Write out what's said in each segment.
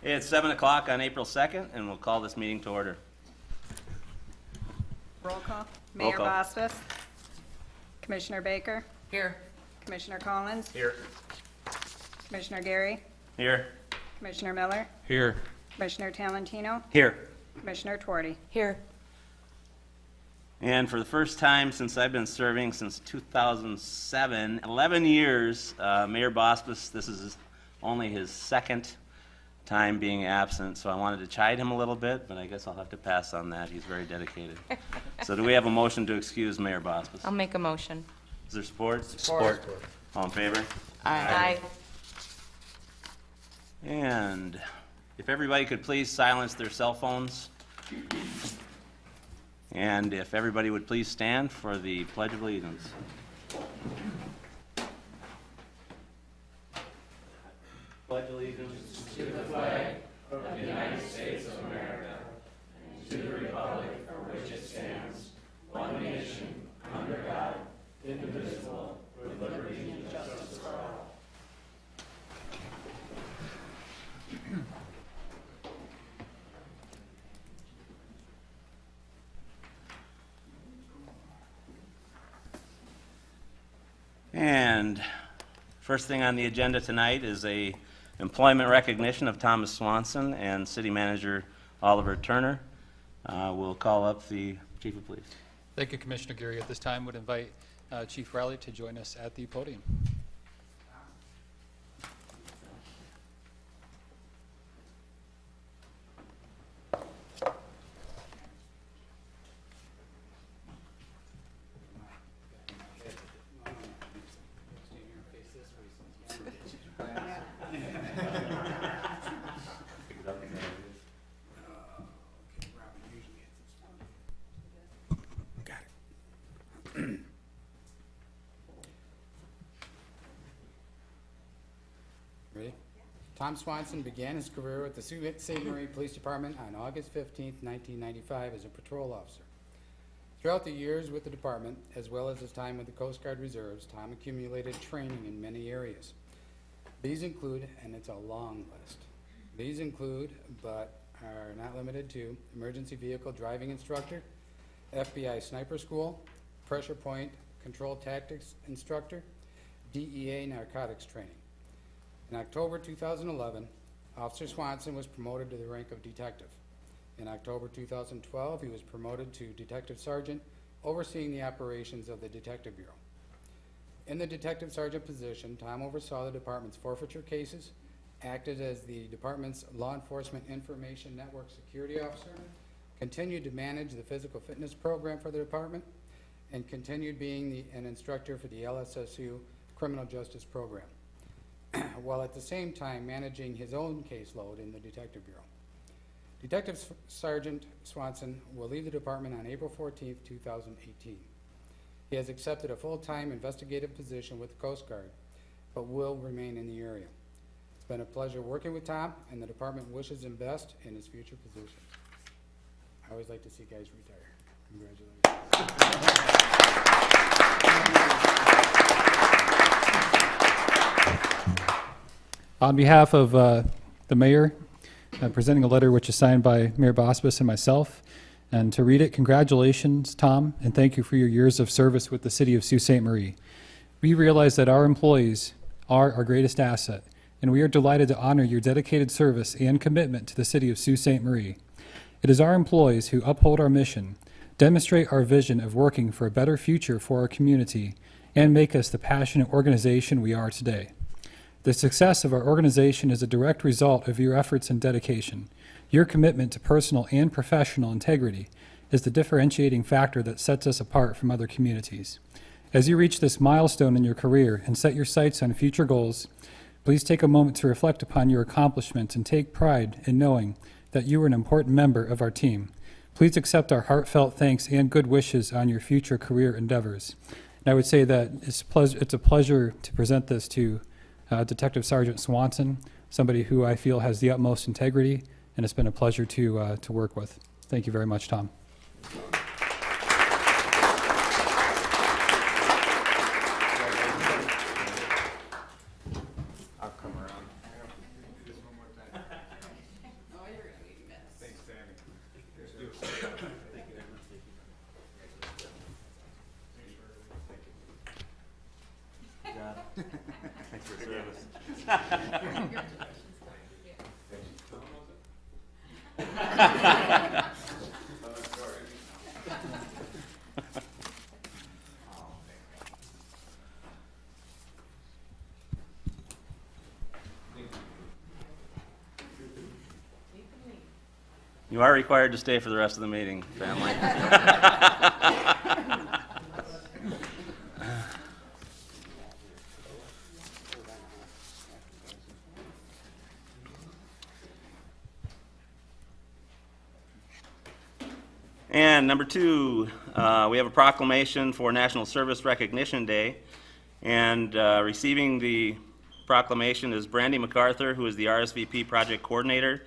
It's 7 o'clock on April 2nd, and we'll call this meeting to order. Roll call. Roll Mayor call. Bostis. Commissioner Baker. Here. Commissioner Collins. Here. Commissioner Gary. Here. Commissioner Miller. Here. Commissioner Talentino. Here. Commissioner Twardy. Here. And for the first time since I've been serving since 2007, 11 years, Mayor Bospis, this is only his second time being absent, so I wanted to chide him a little bit, but I guess I'll have to pass on that. He's very dedicated. So do we have a motion to excuse Mayor Bospis? I'll make a motion. Is there support? Support. All in favor? Aye. And if everybody could please silence their cell phones. And if everybody would please stand for the Pledge of Allegiance. Pledge allegiance to the flag of the United States of America, and to the republic for which it stands, one nation, under God, indivisible, with liberty and justice for all. And first thing on the agenda tonight is a employment recognition of Thomas Swanson and City Manager Oliver Turner. We'll call up the Chief of Police. Thank you, Commissioner Geary. At this time, would invite Chief Riley to join us at the podium. Ready? Tom Swanson began his career with the Sault Ste. Marie Police Department on August 15, 1995 as a patrol officer. Throughout the years with the department, as well as his time with the Coast Guard Reserves, Tom accumulated training in many areas. These include, and it's a long list, these include, but are not limited to, emergency vehicle driving instructor, FBI sniper school, pressure point control tactics instructor, DEA narcotics training. In October 2011, Officer Swanson was promoted to the rank of detective. In October 2012, he was promoted to Detective Sergeant, overseeing the operations of the Detective Bureau. In the Detective Sergeant position, Tom oversaw the department's forfeiture cases, acted as the department's Law Enforcement Information Network Security Officer, continued to manage the physical fitness program for the department, and continued being an instructor for the LSSU Criminal Justice Program, while at the same time managing his own caseload in the Detective Bureau. Detective Sergeant Swanson will leave the department on April 14, 2018. He has accepted a full-time investigative position with the Coast Guard, but will remain in the area. It's been a pleasure working with Tom, and the department wishes him best in his future positions. I always like to see guys retire. Congratulations. On behalf of the mayor, presenting a letter which is signed by Mayor Bospis and myself, and to read it, congratulations, Tom, and thank you for your years of service with the city of Sault Ste. Marie. We realize that our employees are our greatest asset, and we are delighted to honor your dedicated service and commitment to the city of Sault Ste. Marie. It is our employees who uphold our mission, demonstrate our vision of working for a better future for our community, and make us the passionate organization we are today. The success of our organization is a direct result of your efforts and dedication. Your commitment to personal and professional integrity is the differentiating factor that sets us apart from other communities. As you reach this milestone in your career and set your sights on future goals, please take a moment to reflect upon your accomplishments and take pride in knowing that you are an important member of our team. Please accept our heartfelt thanks and good wishes on your future career endeavors. And I would say that it's a pleasure to present this to Detective Sergeant Swanson, somebody who I feel has the utmost integrity, and it's been a pleasure to work with. Thank you very much, Tom. I'll come around. You are required to stay for the rest of the meeting, family. And number two, we have a proclamation for National Service Recognition Day. And receiving the proclamation is Brandy MacArthur, who is the RSVP Project Coordinator,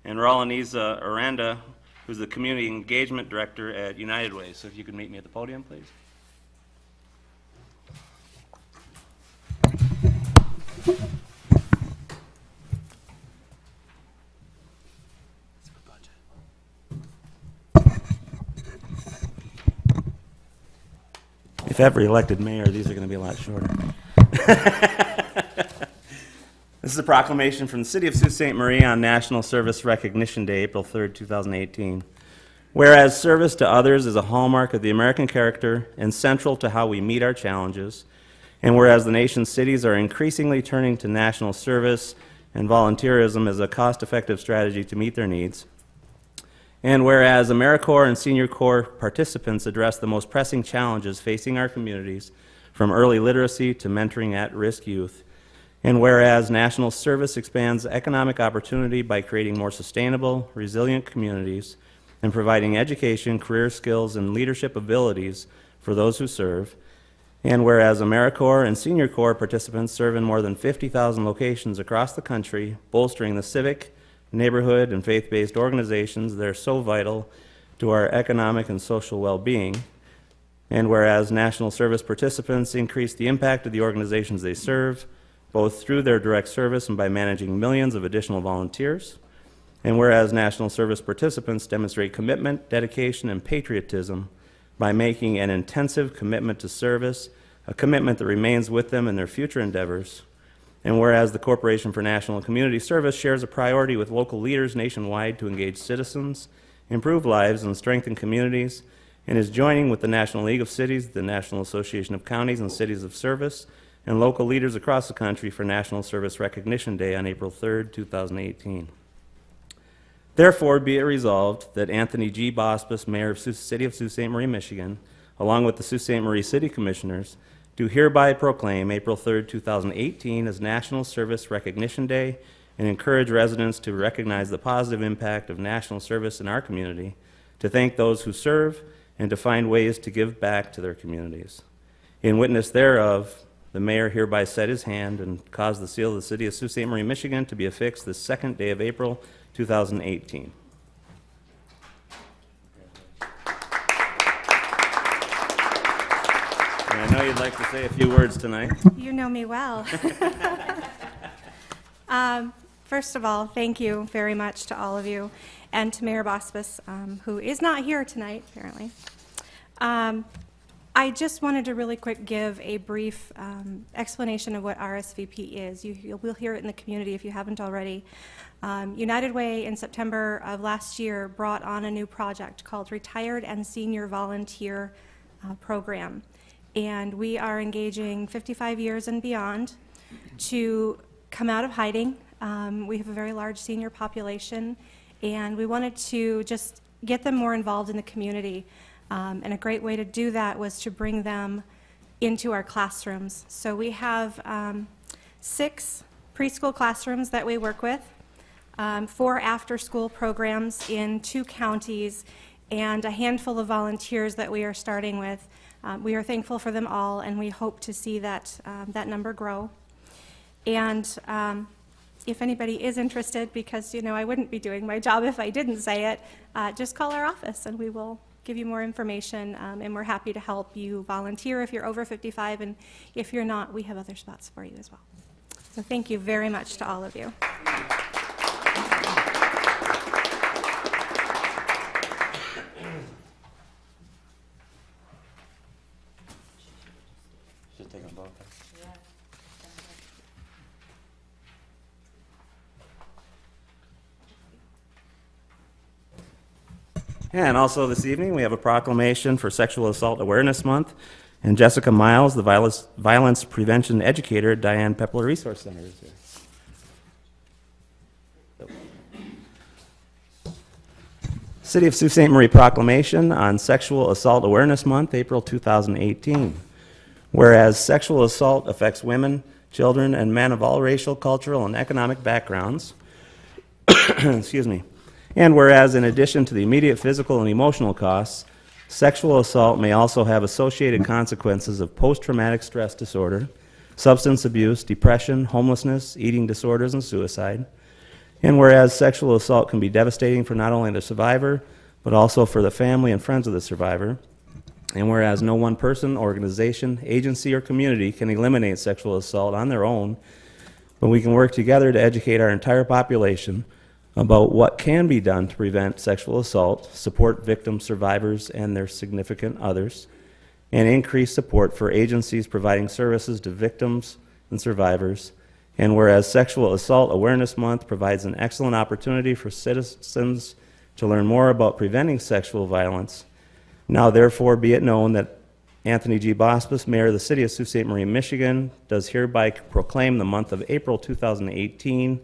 and Rolaniza Aranda, who's the Community Engagement Director at United Way. So if you could meet me at the podium, please. If ever elected mayor, these are going to be a lot shorter. This is a proclamation from the City of Sault Ste. Marie on National Service Recognition Day, April 3rd, 2018. Whereas service to others is a hallmark of the American character and central to how we meet our challenges, and whereas the nation's cities are increasingly turning to national service and volunteerism as a cost-effective strategy to meet their needs, and whereas AmeriCorps and Senior Corps participants address the most pressing challenges facing our communities, from early literacy to mentoring at-risk youth, and whereas national service expands economic opportunity by creating more sustainable, resilient communities and providing education, career skills, and leadership abilities for those who serve, and whereas AmeriCorps and Senior Corps participants serve in more than 50,000 locations across the country, bolstering the civic, neighborhood, and faith-based organizations that are so vital to our economic and social well-being, and whereas national service participants increase the impact of the organizations they serve, both through their direct service and by managing millions of additional volunteers, and whereas national service participants demonstrate commitment, dedication, and patriotism by making an intensive commitment to service, a commitment that remains with them in their future endeavors, and whereas the Corporation for National and Community Service shares a priority with local leaders nationwide to engage citizens, improve lives, and strengthen communities, and is joining with the National League of Cities, the National Association of Counties and Cities of Service, and local leaders across the country for National Service Recognition Day on April 3rd, 2018. Therefore, be it resolved that Anthony G. Bospis, Mayor of City of Sault Ste. Marie, Michigan, along with the Sault Ste. Marie City Commissioners, do hereby proclaim April 3rd, 2018 as National Service Recognition Day and encourage residents to recognize the positive impact of national service in our community, to thank those who serve, and to find ways to give back to their communities. In witness thereof, the mayor hereby set his hand and caused the seal of the City of Sault Ste. Marie, Michigan to be affixed the second day of April, 2018. And I know you'd like to say a few words tonight. You know me well. First of all, thank you very much to all of you and to Mayor Bospis, who is not here tonight, apparently. I just wanted to really quick give a brief explanation of what RSVP is. You will hear it in the community if you haven't already. United Way in September of last year brought on a new project called Retired and Senior Volunteer Program. And we are engaging 55 years and beyond to come out of hiding. We have a very large senior population, and we wanted to just get them more involved in the community. And a great way to do that was to bring them into our classrooms. So we have 6 preschool classrooms that we work with, 4 after-school programs in 2 counties, and a handful of volunteers that we are starting with. We are thankful for them all, and we hope to see that, that number grow. And if anybody is interested, because I wouldn't be doing my job if I didn't say it, just call our office and we will give you more information, and we're happy to help you volunteer if you're over 55, and if you're not, we have other spots for you as well. So thank you very much to all of you. Should take them both. And also this evening, we have a proclamation for Sexual Assault Awareness Month, and Jessica Miles, the violence prevention educator at Diane Pepler Resource Center, is here. City of Sault Ste. Marie proclamation on Sexual Assault Awareness Month, April 2018. Whereas sexual assault affects women, children, and men of all racial, cultural, and economic backgrounds, excuse me, and whereas in addition to the immediate physical and emotional costs, sexual assault may also have associated consequences of post-traumatic stress disorder, substance abuse, depression, homelessness, eating disorders, and suicide. And whereas sexual assault can be devastating for not only the survivor, but also for the family and friends of the survivor. And whereas no one person, organization, agency, or community can eliminate sexual assault on their own, but we can work together to educate our entire population about what can be done to prevent sexual assault, support victims, survivors, and their significant others, and increase support for agencies providing services to victims and survivors. And whereas Sexual Assault Awareness Month provides an excellent opportunity for citizens to learn more about preventing sexual violence, now therefore be it known that Anthony G. Bospis, Mayor of the City of Sault Ste. Marie, Michigan, does hereby proclaim the month of April 2018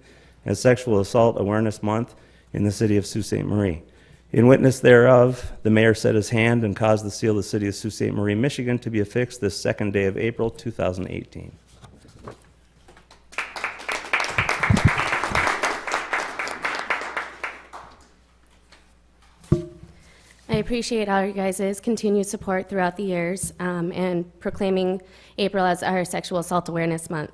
as Sexual Assault Awareness Month in the City of Sault Ste. Marie. In witness thereof, the Mayor set his hand and caused the seal of the City of Sault Ste. Marie, Michigan to be affixed this second day of April 2018. I appreciate all you guys' continued support throughout the years and proclaiming April as our Sexual Assault Awareness Month.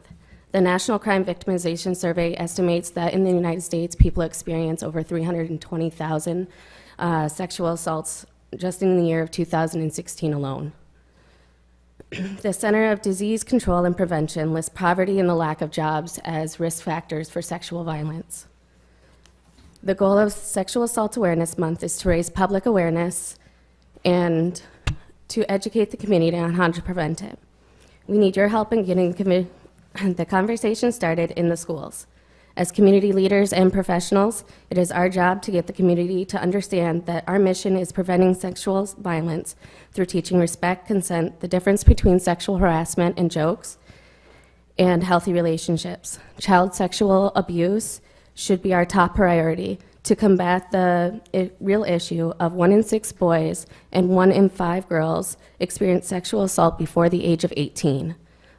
The National Crime Victimization Survey estimates that in the United States, people experience over 320,000 sexual assaults just in the year of 2016 alone. The Center of Disease Control and Prevention lists poverty and the lack of jobs as risk factors for sexual violence. The goal of Sexual Assault Awareness Month is to raise public awareness and to educate the community on how to prevent it. We need your help in getting the conversation started in the schools. As community leaders and professionals, it is our job to get the community to understand that our mission is preventing sexual violence through teaching respect, consent, the difference between sexual harassment and jokes, and healthy relationships. Child sexual abuse should be our top priority to combat the real issue of 1 in 6 boys and 1 in 5 girls experience sexual assault before the age of 18.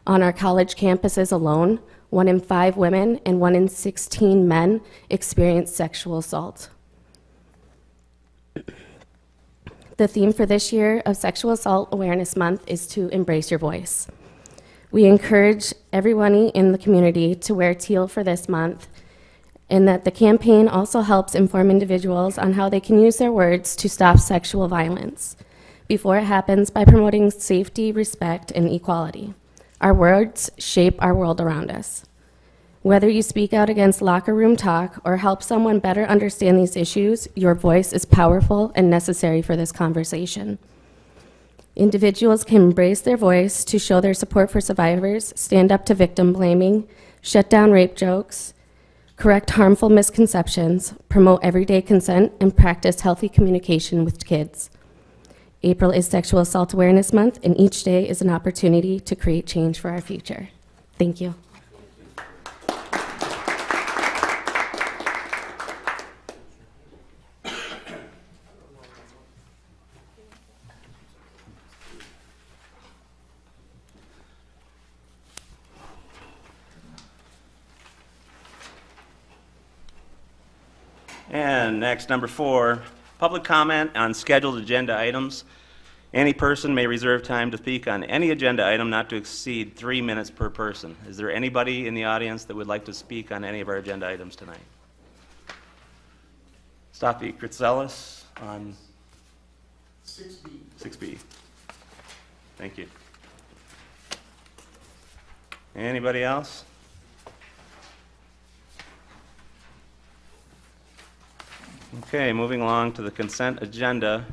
On our college campuses alone, 1 in 5 women and 1 in 16 men experience sexual assault. The theme for this year of Sexual Assault Awareness Month is to embrace your voice. We encourage everyone in the community to wear teal for this month, and that the campaign also helps inform individuals on how they can use their words to stop sexual violence before it happens by promoting safety, respect, and equality. Our words shape our world around us. Whether you speak out against locker room talk or help someone better understand these issues, your voice is powerful and necessary for this conversation. Individuals can embrace their voice to show their support for survivors, stand up to victim blaming, shut down rape jokes, correct harmful misconceptions, promote everyday consent, and practice healthy communication with kids. April is Sexual Assault Awareness Month, and each day is an opportunity to create change for our future. Thank you. And next, number 4, public comment on scheduled agenda items. Any person may reserve time to speak on any agenda item not to exceed 3 minutes per person. Is there anybody in the audience that would like to speak on any of our agenda items tonight? Stafi Kritzelis on 6B. 6B. Thank you. Anybody else? Okay, moving along to the consent agenda,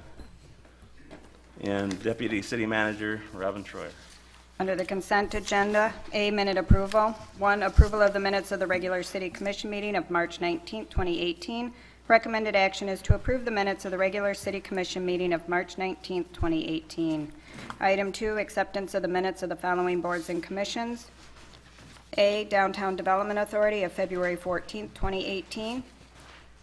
and Deputy City Manager Robin Troyer. Under the consent agenda, A, minute approval. 1, approval of the minutes of the regular city commission meeting of March 19, 2018. Recommended action is to approve the minutes of the regular City Commission meeting of March 19, 2018. Item 2, acceptance of the minutes of the following boards and commissions. A, Downtown Development Authority of February 14, 2018.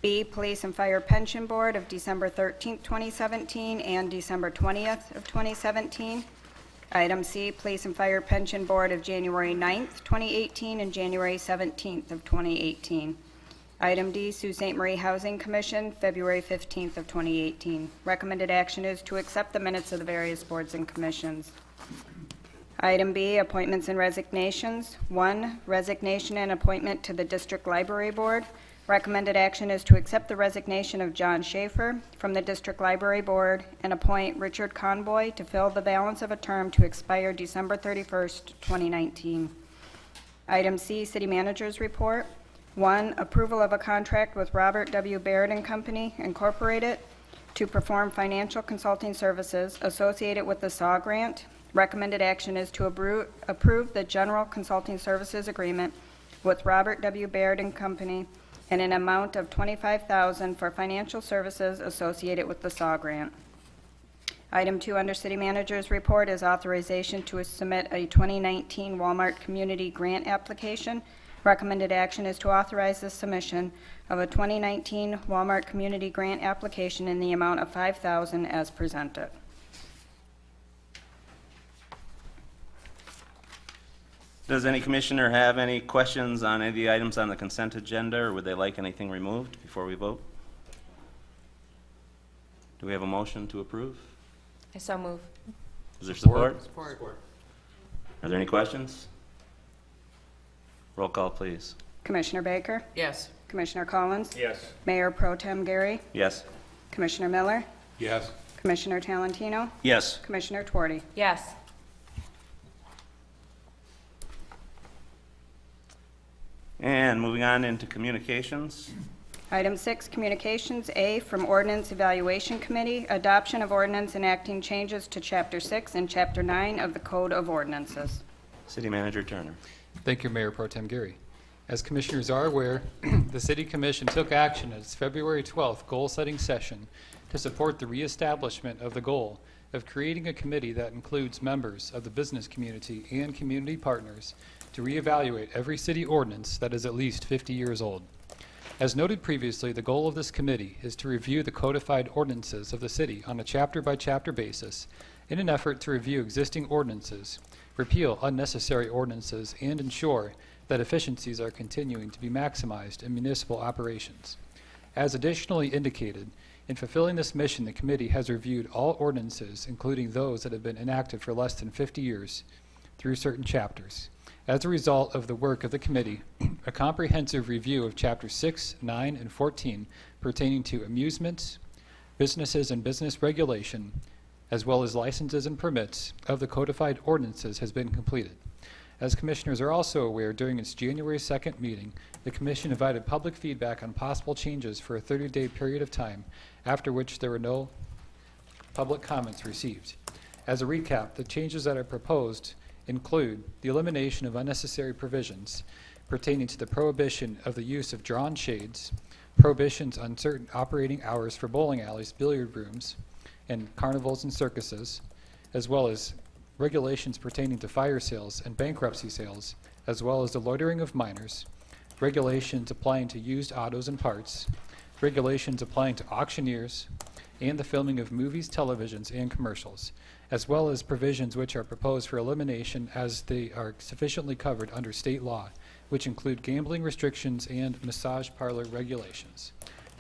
B, Police and Fire Pension Board of December 13, 2017, and December 20th of 2017. Item C, Police and Fire Pension Board of January 9th, 2018, and January 17th of 2018. Item D, Sault Ste. Marie Housing Commission, February 15th of 2018. Recommended action is to accept the minutes of the various boards and commissions. Item B, appointments and resignations. 1, resignation and appointment to the District Library Board. Recommended action is to accept the resignation of John Schaefer from the District Library Board and appoint Richard Conboy to fill the balance of a term to expire December 31st, 2019. Item C, City Manager's Report. 1, approval of a contract with Robert W. Baird and Company, Incorporated, to perform financial consulting services associated with the SAW grant. Recommended action is to approve the general consulting services agreement with Robert W. Baird and Company in an amount of $25,000 for financial services associated with the SAW grant. Item 2 under City Manager's Report is authorization to submit a 2019 Walmart Community Grant application. Recommended action is to authorize the submission of a 2019 Walmart Community Grant application in the amount of $5,000 as presented. Does any commissioner have any questions on any of the items on the consent agenda, or would they like anything removed before we vote? Do we have a motion to approve? I so move. Is there support? Support. Are there any questions? Roll call, please. Commissioner Baker? Yes. Commissioner Collins? Yes. Mayor Pro Tem Gary? Yes. Commissioner Miller? Yes. Commissioner Talentino? Yes. Commissioner Twardy? Yes. And moving on into communications. Item 6, Communications. A, from Ordinance Evaluation Committee, adoption of ordinance enacting changes to Chapter 6 and Chapter 9 of the Code of Ordinances. City Manager Turner. Thank you, Mayor Pro Tem Gary. As commissioners are aware, the City Commission took action at its February 12th goal-setting session to support the reestablishment of the goal of creating a committee that includes members of the business community and community partners to reevaluate every city ordinance that is at least 50 years old. As noted previously, the goal of this committee is to review the codified ordinances of the city on a chapter-by-chapter basis in an effort to review existing ordinances, repeal unnecessary ordinances, and ensure that efficiencies are continuing to be maximized in municipal operations. As additionally indicated, in fulfilling this mission, the committee has reviewed all ordinances, including those that have been enacted for less than 50 years, through certain chapters. As a result of the work of the committee, a comprehensive review of Chapters 6, 9, and 14 pertaining to amusements, businesses and business regulation, as well as licenses and permits of the codified ordinances has been completed. As commissioners are also aware, during its January 2nd meeting, the commission invited public feedback on possible changes for a 30-day period of time, after which there were no public comments received. As a recap, the changes that are proposed include the elimination of unnecessary provisions pertaining to the prohibition of the use of drawn shades, prohibitions on certain operating hours for bowling alleys, billiard rooms, and carnivals and circuses, as well as regulations pertaining to fire sales and bankruptcy sales, as well as the loitering of minors, regulations applying to used autos and parts, regulations applying to auctioneers, and the filming of movies, televisions, and commercials, as well as provisions which are proposed for elimination as they are sufficiently covered under state law, which include gambling restrictions and massage parlor regulations.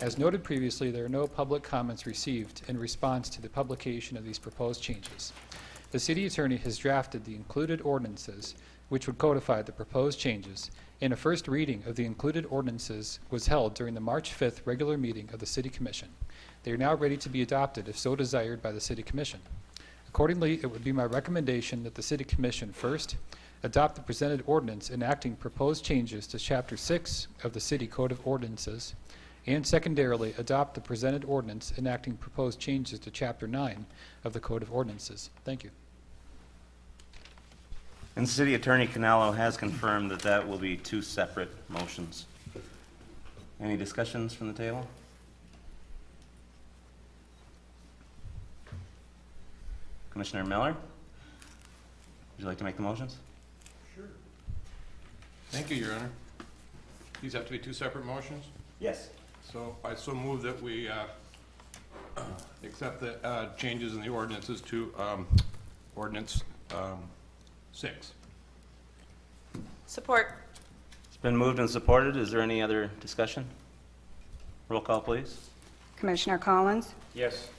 As noted previously, there are no public comments received in response to the publication of these proposed changes. The city attorney has drafted the included ordinances which would codify the proposed changes, and a first reading of the included ordinances was held during the March 5th regular meeting of the City Commission. They are now ready to be adopted if so desired by the City Commission. Accordingly, it would be my recommendation that the City Commission first adopt the presented ordinance enacting proposed changes to Chapter 6 of the City Code of Ordinances, and secondarily adopt the presented ordinance enacting proposed changes to Chapter 9 of the Code of Ordinances. Thank you. And City Attorney Canelo has confirmed that that will be two separate motions. Any discussions from the table? Commissioner Miller? Would you like to make the motions? Thank you, Your Honor. These have to be two separate motions? Yes. So I so move that we accept the changes in the ordinances to ordinance 6. Support. It's been moved and supported. Is there any other discussion? Roll call, please. Commissioner Collins, Yes.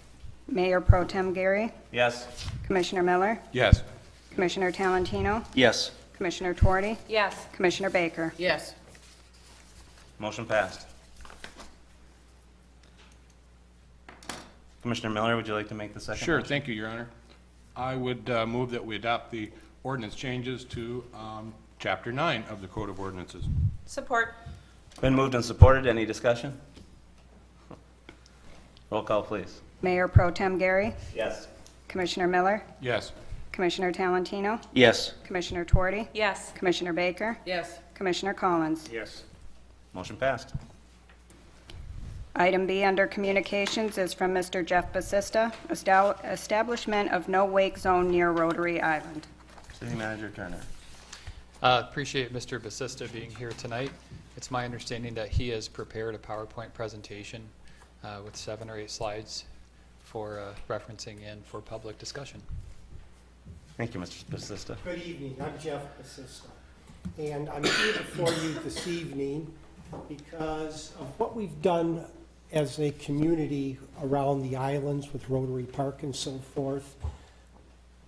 Mayor Pro Tem Gary, Yes. Commissioner Miller, Yes. Commissioner Talentino, Yes. Commissioner Tuorty, Yes. Commissioner Baker. Yes. Motion passed. Commissioner Miller, would you like to make the second? Sure, motion? thank you, Your Honor. I would move that we adopt the ordinance changes to Chapter 9 of the Code of Ordinances. Support. Been moved and supported. Any discussion? Roll call, please. Mayor Pro Tem Gary, Yes. Commissioner Miller, Yes. Commissioner Talentino, Yes. Commissioner Tuorty, Yes. Commissioner Baker, Yes. Commissioner Collins. Yes. Motion passed. Item B under communications is from Mr. Jeff Basista, establishment of no wake zone near Rotary Island. City Manager Turner. Appreciate Mr. Basista being here tonight. It's my understanding that he has prepared a PowerPoint presentation with 7 or 8 slides for referencing in for public discussion. Thank you, Mr. Basista. Good evening, I'm Jeff Basista, and I'm here before you this evening because of what we've done as a community around the islands with Rotary Park and so forth.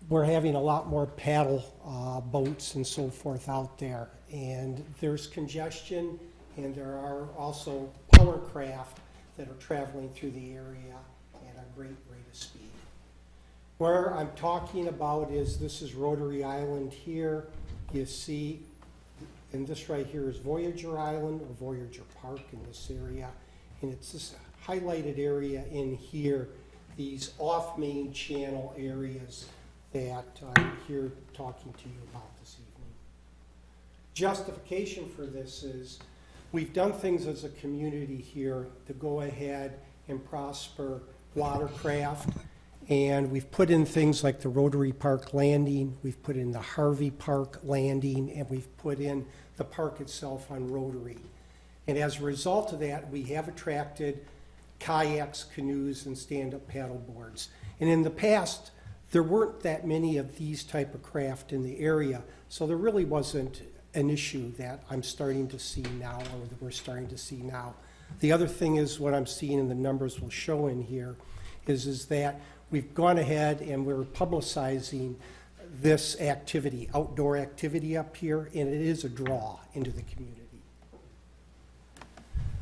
We're having a lot more paddle boats and so forth out there, and there's congestion, and there are also power craft that are traveling through the area at a great rate of speed. Where I'm talking about is, this is Rotary Island here. You see, and this right here is Voyager Island or Voyager Park in this area. And it's this highlighted area in here, these off-main channel areas that I'm here talking to you about this evening. Justification for this is we've done things as a community here to go ahead and prosper watercraft. And we've put in things like the Rotary Park Landing, we've put in the Harvey Park Landing, and we've put in the park itself on Rotary. And as a result of that, we have attracted kayaks, canoes, and stand-up paddle boards. And in the past, there weren't that many of these type of craft in the area, so there really wasn't an issue that I'm starting to see now, or that we're starting to see now. The other thing is, what I'm seeing, and the numbers will show in here, is that we've gone ahead and we're publicizing this activity, outdoor activity up here, and it is a draw into the community.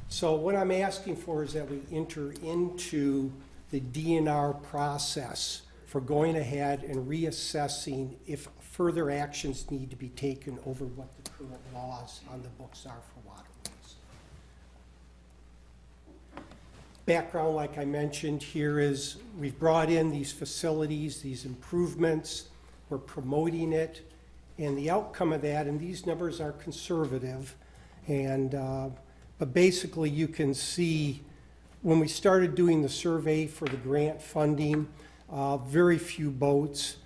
So what I'm asking for is that we enter into the DNR process for going ahead and reassessing if further actions need to be taken over what the current laws on the books are for waterways. Background, like I mentioned here, is we've brought in these facilities, these improvements, we're promoting it, and the outcome of that, and these numbers are conservative, and but basically you can see when we started doing the survey for the grant funding, very few boats,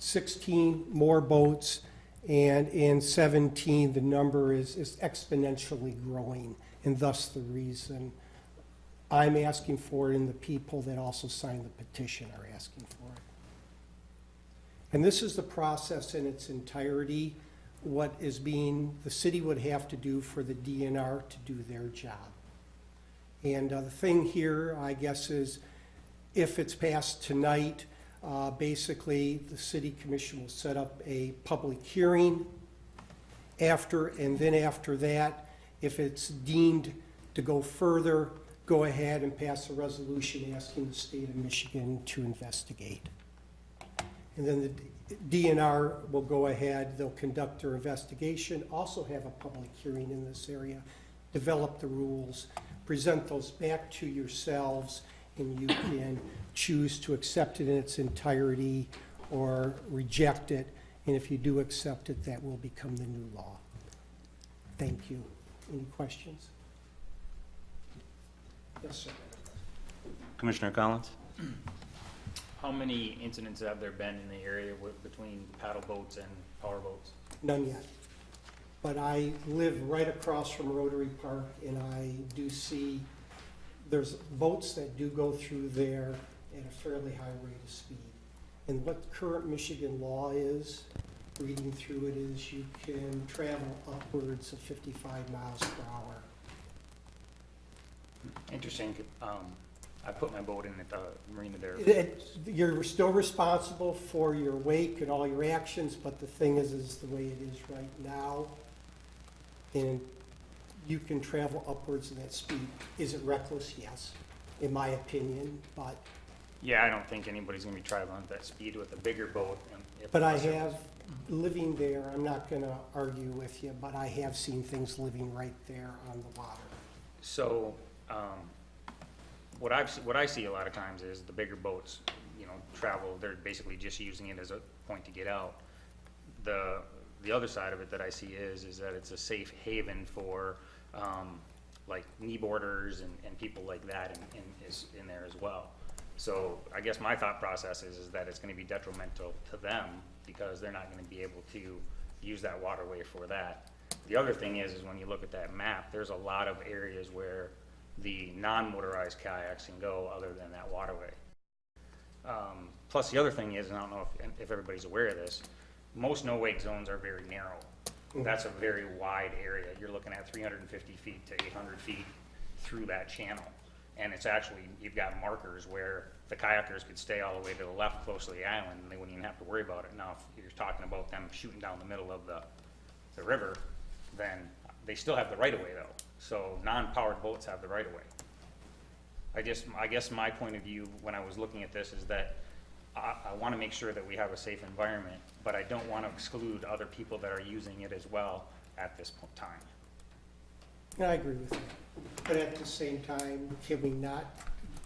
16 more boats, and in 17 the number is exponentially growing, and thus the reason I'm asking for it, and the people that also signed the petition are asking for it. And this is the process in its entirety, what is being, the city would have to do for the DNR to do their job. And the thing here, I guess, is if it's passed tonight, basically the city commission will set up a public hearing after, and then after that, if it's deemed to go further, go ahead and pass a resolution asking the state of Michigan to investigate. And then the DNR will go ahead, they'll conduct their investigation, also have a public hearing in this area, develop the rules, present those back to yourselves, and you can choose to accept it in its entirety or reject it. And if you do accept it, that will become the new law. Thank you. Any questions? Yes, sir. Commissioner Collins? how many incidents have there been in the area between paddle boats and power boats? None yet. But I live right across from Rotary Park, and I do see there's boats that do go through there at a fairly high rate of speed. And what current Michigan law is, reading through it, is you can travel upwards of 55 miles per hour. Interesting. I put my boat in at the marina there. You're still responsible for your wake and all your actions, but the thing is the way it is right now, and you can travel upwards of that speed. Is it reckless? Yes, in my opinion, but. Yeah, I don't think anybody's gonna be traveling at that speed with a bigger boat. But I have, living there, I'm not gonna argue with you, but I have seen things living right there on the water. So, what I see a lot of times is the bigger boats, you know, travel, they're basically just using it as a point to get out. The other side of it that I see is that it's a safe haven for, like knee boarders and people like that is in there as well. So I guess my thought process is that it's gonna be detrimental to them because they're not gonna be able to use that waterway for that. The other thing is when you look at that map, there's a lot of areas where the non-motorized kayaks can go other than that waterway. Plus the other thing is, and I don't know if everybody's aware of this, most no-wake zones are very narrow. That's a very wide area. You're looking at 350 feet to 800 feet through that channel. And it's actually, you've got markers where the kayakers could stay all the way to the left close to the island and they wouldn't even have to worry about it. Now, if you're talking about them shooting down the middle of the river, then they still have the right-of-way though. So non-powered boats have the right-of-way. I guess my point of view when I was looking at this is that I want to make sure that we have a safe environment, but I don't want to exclude other people that are using it as well at this time. And I agree with you. But at the same time, can we not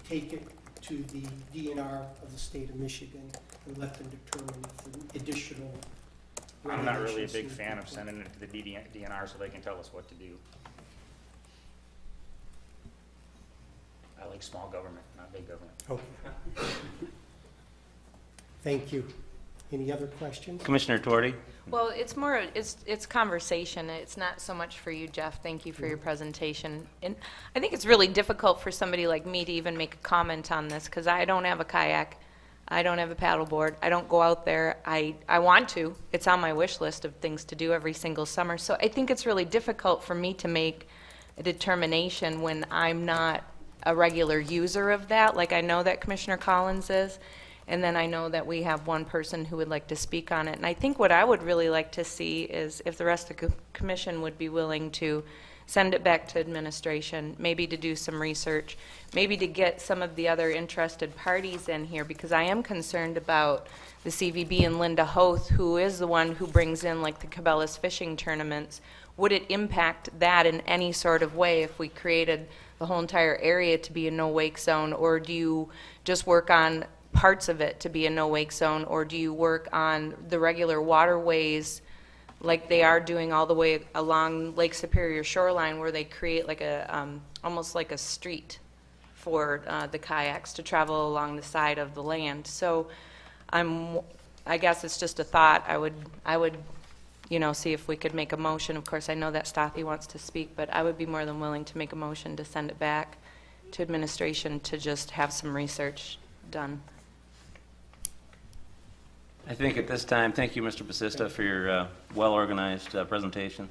take it to the DNR of the state of Michigan and let them determine if the additional I'm not really a regulations big need to fan be of put? sending it to the DNR so they can tell us what to do. I like small government, not big government. Okay. Thank you. Any other questions? Commissioner Torti? Well, it's more, it's conversation. It's not so much for you, Jeff. Thank you for your presentation. And I think it's really difficult for somebody like me to even make a comment on this because I don't have a kayak. I don't have a paddleboard. I don't go out there. I want to. It's on my wish list of things to do every single summer. So I think it's really difficult for me to make a determination when I'm not a regular user of that, like I know that Commissioner Collins is. And then I know that we have one person who would like to speak on it. And I think what I would really like to see is if the rest of the commission would be willing to send it back to administration, maybe to do some research, maybe to get some of the other interested parties in here, because I am concerned about the CVB and Linda Hoth, who is the one who brings in like the Cabela's fishing tournaments. Would it impact that in any sort of way if we created the whole entire area to be a no-wake zone, or do you just work on parts of it to be a no-wake zone, or do you work on the regular waterways like they are doing all the way along Lake Superior shoreline where they create like a, almost like a street for the kayaks to travel along the side of the land? So I guess it's just a thought. I would, you know, see if we could make a motion. Of course, I know that Stothy wants to speak, but I would be more than willing to make a motion to send it back to administration to just have some research done. I think at this time, thank you, Mr. Basista, for your well-organized presentation.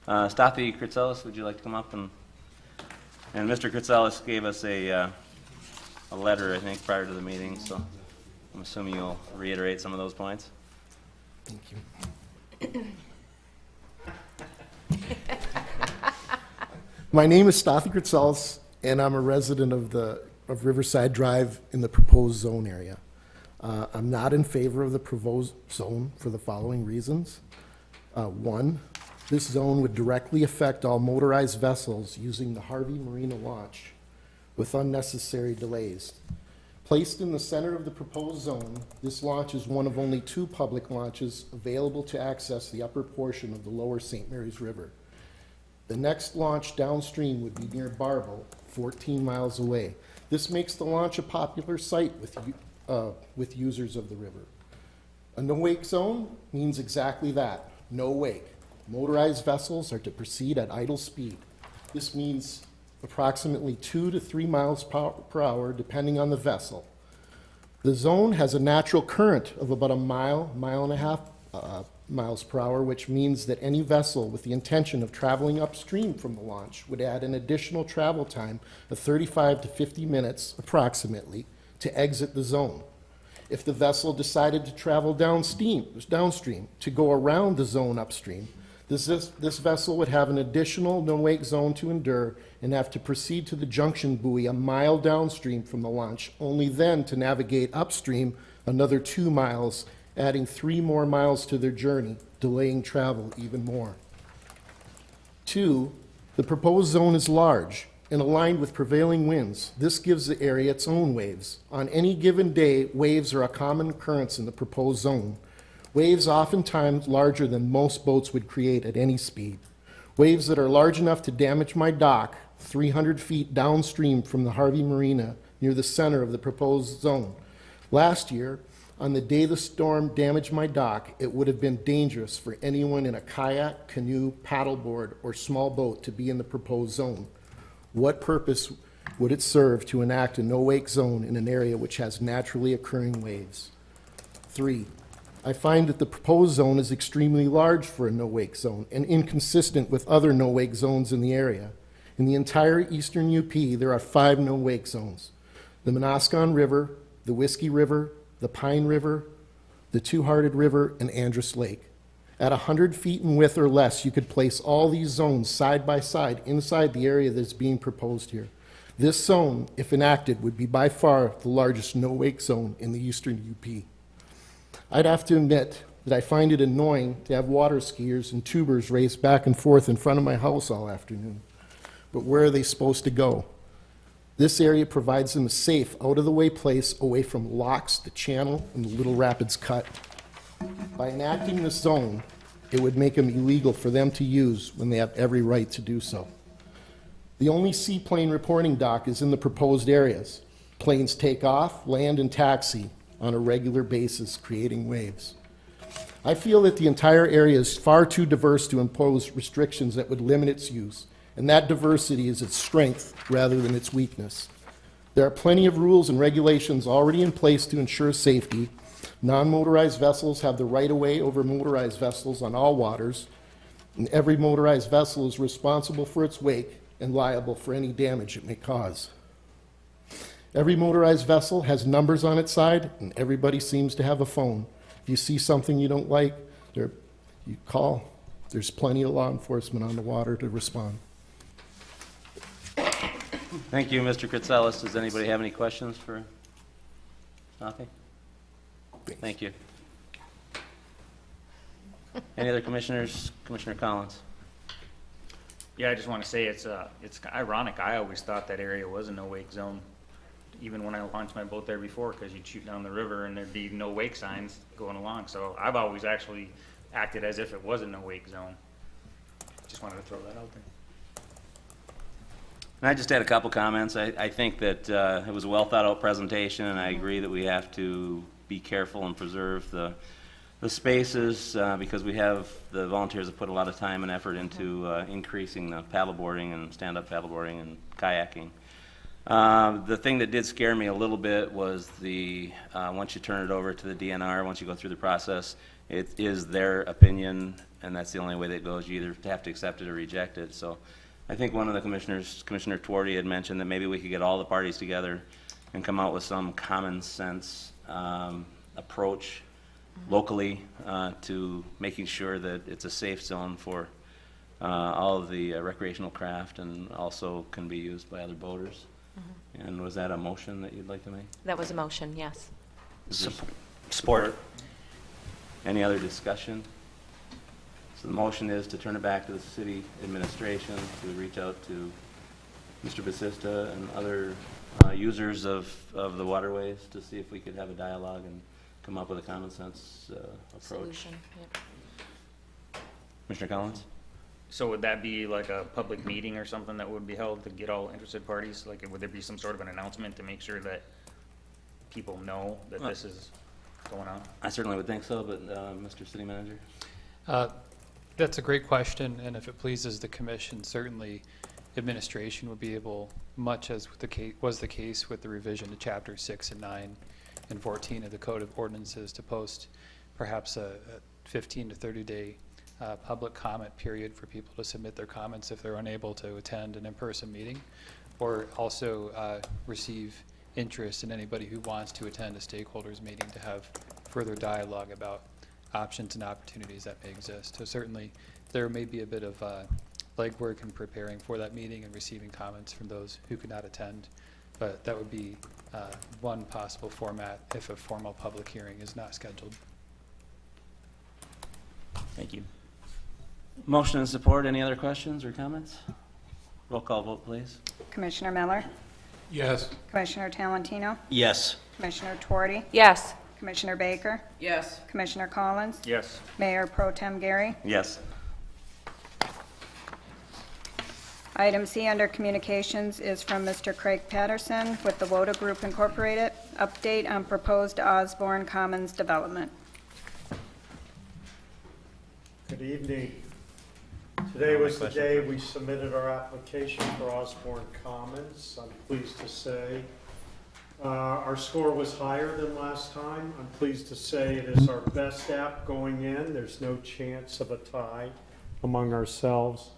Stothy Kritzelis, would you like to come up? And Mr. Kritzelis gave us a letter, I think, prior to the meeting, so I'm assuming you'll reiterate some of those points. Thank you. My name is Stothy Kritzelis, and I'm a resident of Riverside Drive in the proposed zone area. I'm not in favor of the proposed zone for the following reasons. One, this zone would directly affect all motorized vessels using the Harvey Marina launch with unnecessary delays. Placed in the center of the proposed zone, this launch is one of only 2 public launches available to access the upper portion of the lower St. Mary's River. The next launch downstream would be near Barble, 14 miles away. This makes the launch a popular site with with users of the river. A no-wake zone means exactly that, no wake. Motorized vessels are to proceed at idle speed. This means approximately 2 to 3 miles per hour, depending on the vessel. The zone has a natural current of about a mile, mile and a half miles per hour, which means that any vessel with the intention of traveling upstream from the launch would add an additional travel time of 35 to 50 minutes approximately to exit the zone. If the vessel decided to travel downstream to go around the zone upstream, this vessel would have an additional no-wake zone to endure and have to proceed to the junction buoy a mile downstream from the launch, only then to navigate upstream another 2 miles, adding 3 more miles to their journey, delaying travel even more. 2, the proposed zone is large and aligned with prevailing winds. This gives the area its own waves. On any given day, waves are a common occurrence in the proposed zone. Waves oftentimes larger than most boats would create at any speed. Waves that are large enough to damage my dock 300 feet downstream from the Harvey Marina near the center of the proposed zone. Last year, on the day the storm damaged my dock, it would have been dangerous for anyone in a kayak, canoe, paddleboard, or small boat to be in the proposed zone. What purpose would it serve to enact a no-wake zone in an area which has naturally occurring waves? 3, I find that the proposed zone is extremely large for a no-wake zone and inconsistent with other no-wake zones in the area. In the entire eastern UP, there are 5 no-wake zones: the Monascon River, the Whiskey River, the Pine River, the Two-Hearted River, and Andrus Lake. At 100 feet in width or less, you could place all these zones side by side inside the area that's being proposed here. This zone, if enacted, would be by far the largest no-wake zone in the eastern UP. I'd have to admit that I find it annoying to have water skiers and tubers race back and forth in front of my house all afternoon. But where are they supposed to go? This area provides them a safe, out-of-the-way place away from locks, the channel, and the Little Rapids Cut. By enacting this zone, it would make them illegal for them to use when they have every right to do so. The only seaplane reporting dock is in the proposed areas. Planes take off, land, and taxi on a regular basis, creating waves. I feel that the entire area is far too diverse to impose restrictions that would limit its use, and that diversity is its strength rather than its weakness. There are plenty of rules and regulations already in place to ensure safety. Non-motorized vessels have the right-of-way over motorized vessels on all waters, and every motorized vessel is responsible for its wake and liable for any damage it may cause. Every motorized vessel has numbers on its side, and everybody seems to have a phone. If you see something you don't like, you call. There's plenty of law enforcement on the water to respond. Thank you, Mr. Kritzelis. Does anybody have any questions for Nothing? Thank you. Any other commissioners? Commissioner Collins? Yeah, I just want to say it's ironic. I always thought that area was a no-wake zone, even when I launched my boat there before, because you'd shoot down the river and there'd be no wake signs going along. So I've always actually acted as if it was a no-wake zone. Just wanted to throw that out there. And I just had a couple comments. I think that it was a well-thought-out presentation, and I agree that we have to be careful and preserve the spaces because we have the volunteers have put a lot of time and effort into increasing the paddleboarding and stand-up paddleboarding and kayaking. The thing that did scare me a little bit was the once you turn it over to the DNR, once you go through the process, it is their opinion, and that's the only way that it goes. You either have to accept it or reject it. So I think one of the commissioners, Commissioner Twardy, had mentioned that maybe we could get all the parties together and come out with some common sense approach locally to making sure that it's a safe zone for all of the recreational craft and also can be used by other boaters. Mm-hmm. And was that a motion that you'd like to make? That was a motion, yes. Support. Any other discussion? So the motion is to turn it back to the city administration to reach out to Mr. Basista and other users of the waterways to see if we could have a dialogue and come up with a common sense approach. Solution, yep. Commissioner Collins? So would that be like a public meeting or something that would be held to get all interested parties? Like, would there be some sort of an announcement to make sure that people know that this is going on? I certainly would think so, but Mr. City Manager? That's a great question, and if it pleases the commission, certainly administration would be able, much as was the case with the revision to Chapter 6 and 9 and 14 of the Code of Ordinances, to post perhaps a 15 to 30-day public comment period for people to submit their comments if they're unable to attend an in-person meeting, or also receive interest in anybody who wants to attend a stakeholders meeting to have further dialogue about options and opportunities that may exist. So certainly there may be a bit of legwork in preparing for that meeting and receiving comments from those who could not attend, but that would be one possible format if a formal public hearing is not scheduled. Thank you. Motion and support. Any other questions or comments? Roll call vote, please. Commissioner Miller, Yes. Commissioner Talentino, Yes. Commissioner Tuorty, Yes. Commissioner Baker, Yes. Commissioner Collins, Yes. Mayor Pro Tem Gary. Yes. Item C under communications is from Mr. Craig Patterson with the WODA Group Incorporated. Update on proposed Osborne Commons development. Good evening. Today was the day we submitted our application for Osborne Commons. I'm pleased to say our score was higher than last time. I'm pleased to say it is our best app going in. There's no chance of a tie among ourselves.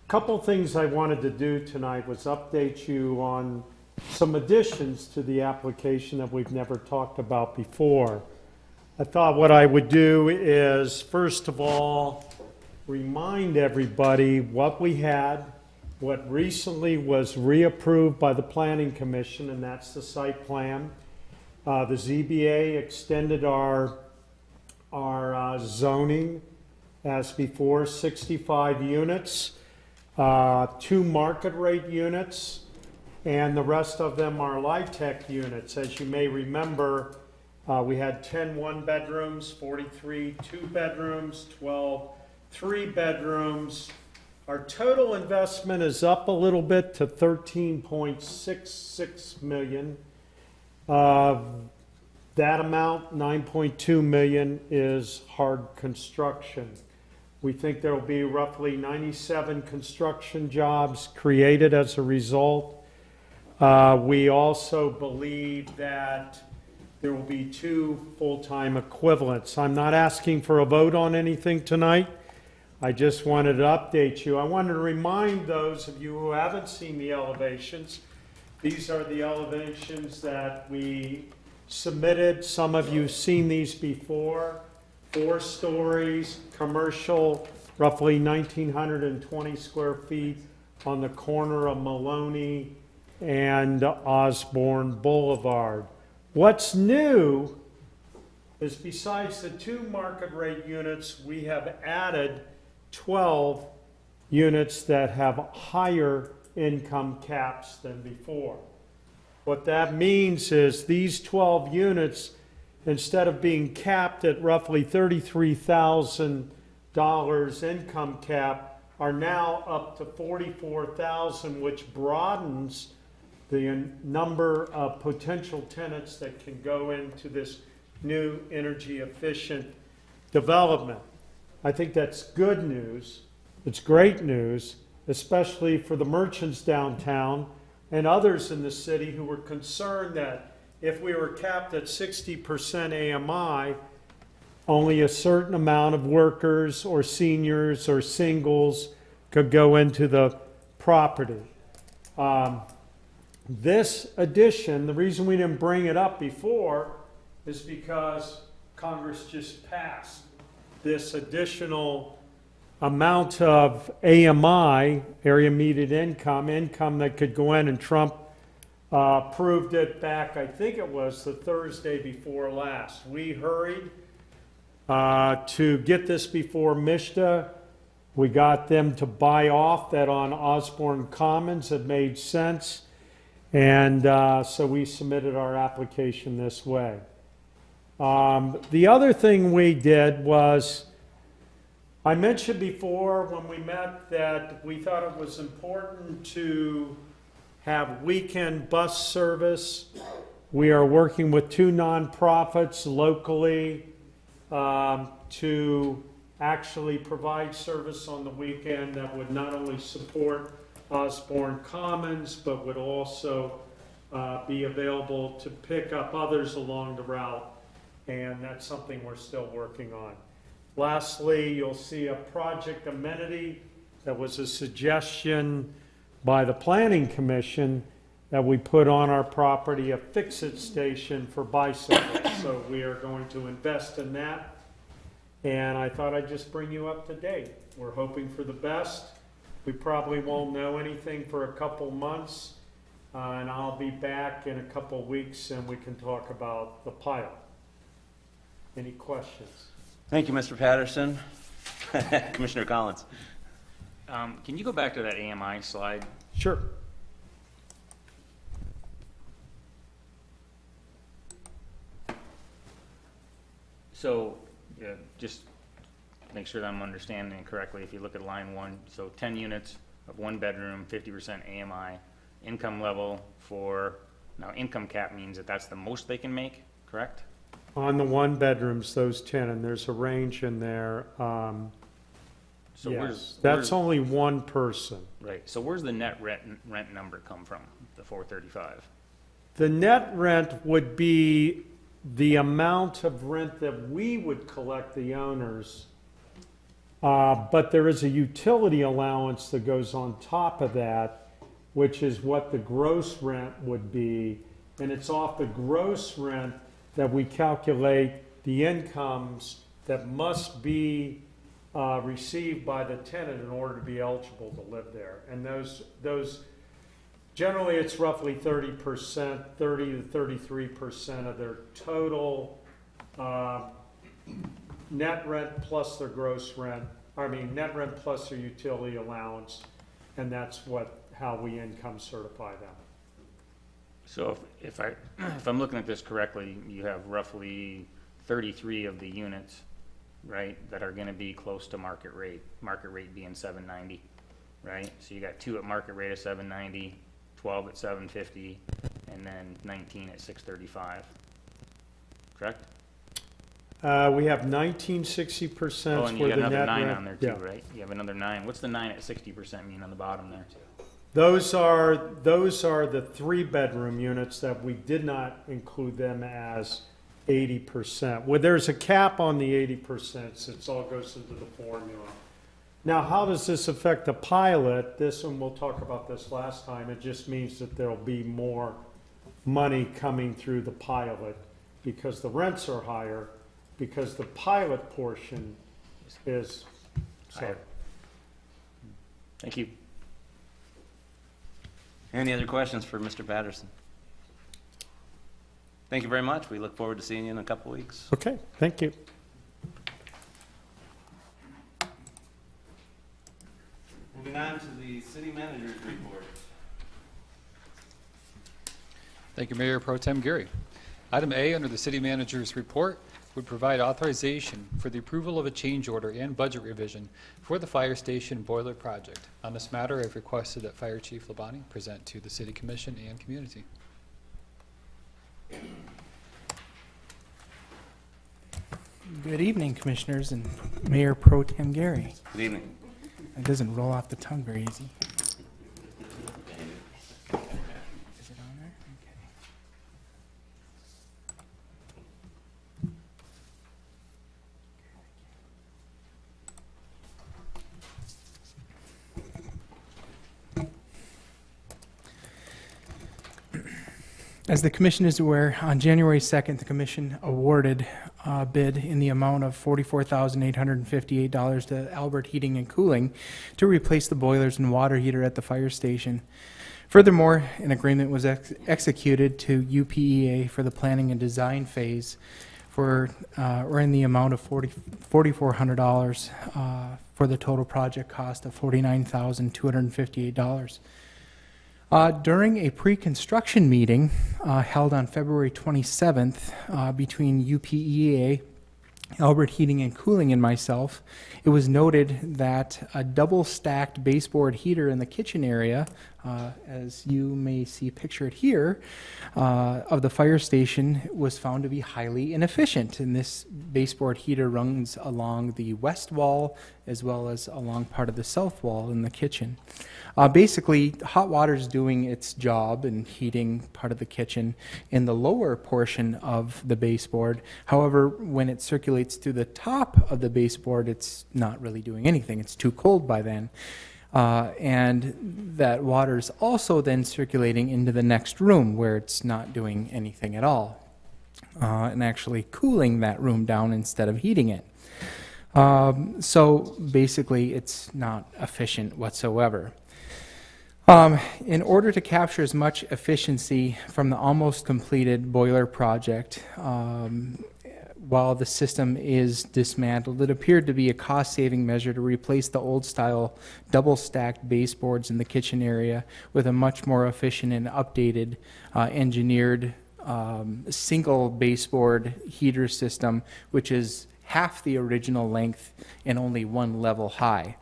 A couple things I wanted to do tonight was update you on some additions to the application that we've never talked about before. I thought what I would do is, first of all, remind everybody what we had, what recently was reapproved by the Planning Commission, and that's the site plan. The ZBA extended our zoning as before, 65 units, 2 market rate units, and the rest of them are LIHTC units. As you may remember, we had 10 one-bedrooms, 43 two-bedrooms, 12 3-bedrooms. Our total investment is up a little bit to $13.66 million. That amount, $9.2 million, is hard construction. We think there will be roughly 97 construction jobs created as a result. We also believe that there will be 2 full-time equivalents. I'm not asking for a vote on anything tonight. I just wanted to update you. I wanted to remind those of you who haven't seen the elevations. These are the elevations that we submitted. Some of you have seen these before. 4 stories, commercial, roughly 1,920 square feet on the corner of Maloney and Osborne Boulevard. What's new is besides the 2 market rate units, we have added 12 units that have higher income caps than before. What that means is these 12 units, instead of being capped at roughly $33,000 income cap, are now up to $44,000, which broadens the number of potential tenants that can go into this new energy efficient development. I think that's good news. It's great news, especially for the merchants downtown and others in the city who were concerned that if we were capped at 60% AMI, only a certain amount of workers or seniors or singles could go into the property. This addition, the reason we didn't bring it up before is because Congress just passed this additional amount of AMI, area median income that could go in, and Trump approved it back, I think it was the Thursday before last. We hurried to get this before MISTA. We got them to buy off that on Osborne Commons. It made sense. And so we submitted our application this way. The other thing we did was, I mentioned before when we met that we thought it was important to have weekend bus service We are working with 2 nonprofits locally to actually provide service on the weekend that would not only support Osborne Commons, but would also be available to pick up others along the route, and that's something we're still working on. Lastly, you'll see a project amenity that was a suggestion by the Planning Commission that we put on our property, a fix-it station for bicycles. So we are going to invest in that, and I thought I'd just bring you up to date. We're hoping for the best. We probably won't know anything for a couple months, and I'll be back in a couple weeks and we can talk about the pilot. Any questions? Thank you, Mr. Patterson. Commissioner Collins. Can you go back to that AMI slide? Sure. So, just make sure that I'm understanding it correctly. If you look at line 1, so 10 units of 1 bedroom, 50% AMI, income level for, now income cap means that that's the most they can make, correct? On the 1 bedrooms, those 10, and there's a range in there. So Yes, that's only 1 person. Right, so where's the net rent number come from, the 435? The net rent would be the amount of rent that we would collect, the owners, but there is a utility allowance that goes on top of that, which is what the gross rent would be, and it's off the gross rent that we calculate the incomes that must be received by the tenant in order to be eligible to live there. And those generally it's roughly 30%, 30 to 33% of their total net rent plus their gross rent. I mean, net rent plus their utility allowance, and that's how we income certify them. So if I'm looking at this correctly, you have roughly 33 of the units, right, that are going to be close to market rate being $790, right? So you got 2 at market rate of $790, 12 at $750, and then 19 at $635, correct? We have 1960% Oh, and you for got the another net 9 rent. on there too, Yeah. right? You have another 9. What's the 9 at 60% mean on the bottom there? Those are the 3-bedroom units that we did not include them as 80%. Well, there's a cap on the 80% since it all goes into the formula. Now, how does this affect the pilot? We'll talk about this last time. It just means that there'll be more money coming through the pilot because the rents are higher, because the pilot portion is Higher. Thank you. Any other questions for Mr. Patterson? Thank you very much. We look forward to seeing you in a couple weeks. Okay, thank you. Moving on to the city manager's report. Thank you, Mayor Pro Tem Gary. Item A under the city manager's report would provide authorization for the approval of a change order and budget revision for the fire station boiler project. On this matter, I've requested that Fire Chief Labonte present to the City Commission and community. Good evening, Commissioners and Mayor Pro Tem Gary. Good evening. It doesn't roll off the tongue very easy. Is it on there? Okay. As the Commission is aware, on January 2nd, the Commission awarded a bid in the amount of $44,858 to Albert Heating and Cooling to replace the boilers and water heater at the fire station. Furthermore, an agreement was executed to UPEA for the planning and design phase or in the amount of $4,400 for the total project cost of $49,258. During a pre-construction meeting held on February 27th between UPEA, Albert Heating and Cooling, and myself, it was noted that a double-stacked baseboard heater in the kitchen area as you may see pictured here, of the fire station was found to be highly inefficient. And this baseboard heater runs along the west wall as well as along part of the south wall in the kitchen. Basically, hot water is doing its job in heating part of the kitchen in the lower portion of the baseboard. However, when it circulates to the top of the baseboard, it's not really doing anything. It's too cold by then. And that water is also then circulating into the next room where it's not doing anything at all, and actually cooling that room down instead of heating it. So basically, it's not efficient whatsoever. In order to capture as much efficiency from the almost completed boiler project, while the system is dismantled, it appeared to be a cost-saving measure to replace the old-style double-stacked baseboards in the kitchen area with a much more efficient and updated, engineered single baseboard heater system, which is half the original length and only one level high.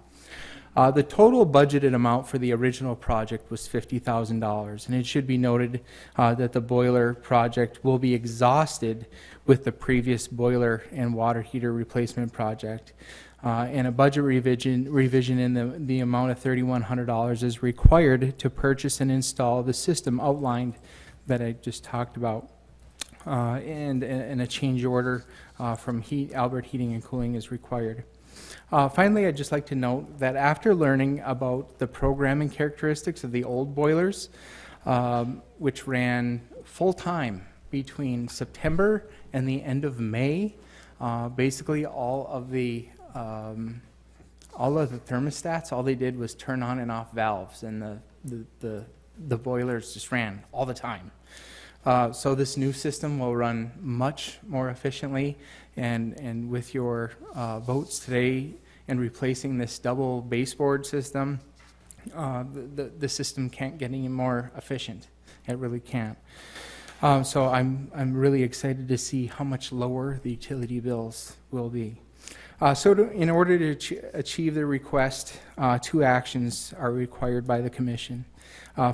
The total budgeted amount for the original project was $50,000, and it should be noted that the boiler project will be exhausted with the previous boiler and water heater replacement project. And a budget revision in the amount of $3,100 is required to purchase and install the system outlined that I just talked about. And a change order from Albert Heating and Cooling is required. Finally, I'd just like to note that after learning about the programming characteristics of the old boilers, which ran full-time between September and the end of May, basically all of the thermostats, all they did was turn on and off valves, and the boilers just ran all the time. So this new system will run much more efficiently, and with your votes today and replacing this double baseboard system, the system can't get any more efficient. It really can't. So I'm really excited to see how much lower the utility bills will be. In order to achieve the request, two actions are required by the Commission.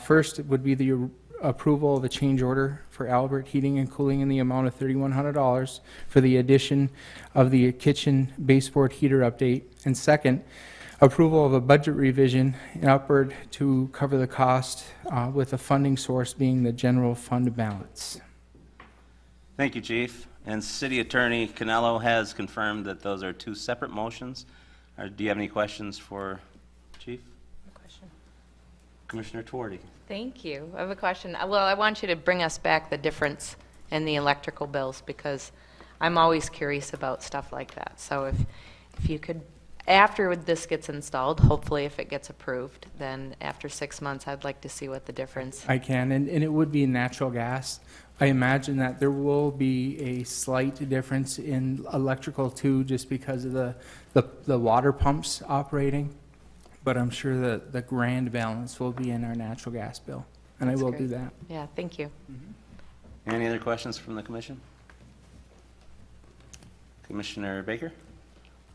First would be the approval of a change order for Albert Heating and Cooling in the amount of $3,100 for the addition of the kitchen baseboard heater update. And second, approval of a budget revision upward to cover the cost with the funding source being the general fund balance. Thank you, Chief. And City Attorney Canello has confirmed that those are two separate motions. Do you have any questions for Chief? Question. Commissioner Twardy. Thank you. I have a question. Well, I want you to bring us back the difference in the electrical bills, because I'm always curious about stuff like that. So if you could, after this gets installed, hopefully if it gets approved, then after 6 months, I'd like to see what the difference. I can, and it would be natural gas. I imagine that there will be a slight difference in electrical too, just because of the water pumps operating. But I'm sure that the grand balance will be in our natural gas bill, and That's I will great. do that. Yeah, thank you. Any other questions from the Commission? Commissioner Baker?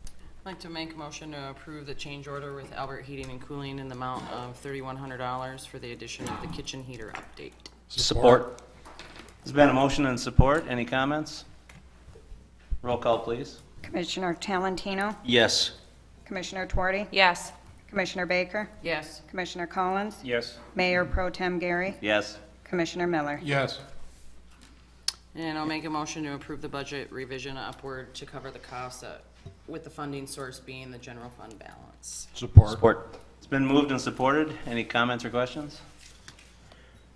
I'd like to make a motion to approve the change order with Albert Heating and Cooling in the amount of $3,100 for the addition of the kitchen heater update. Support. There's been a motion and support. Any comments? Roll call, please. Commissioner Talentino, Yes. Commissioner Twardy, Yes. Commissioner Baker, Yes. Commissioner Collins, Yes. Mayor Pro Tem Gary, Yes. Commissioner Miller. Yes. And I'll make a motion to approve the budget revision upward to cover the costs with the funding source being the general fund balance. Support. Support. It's been moved and supported. Any comments or questions?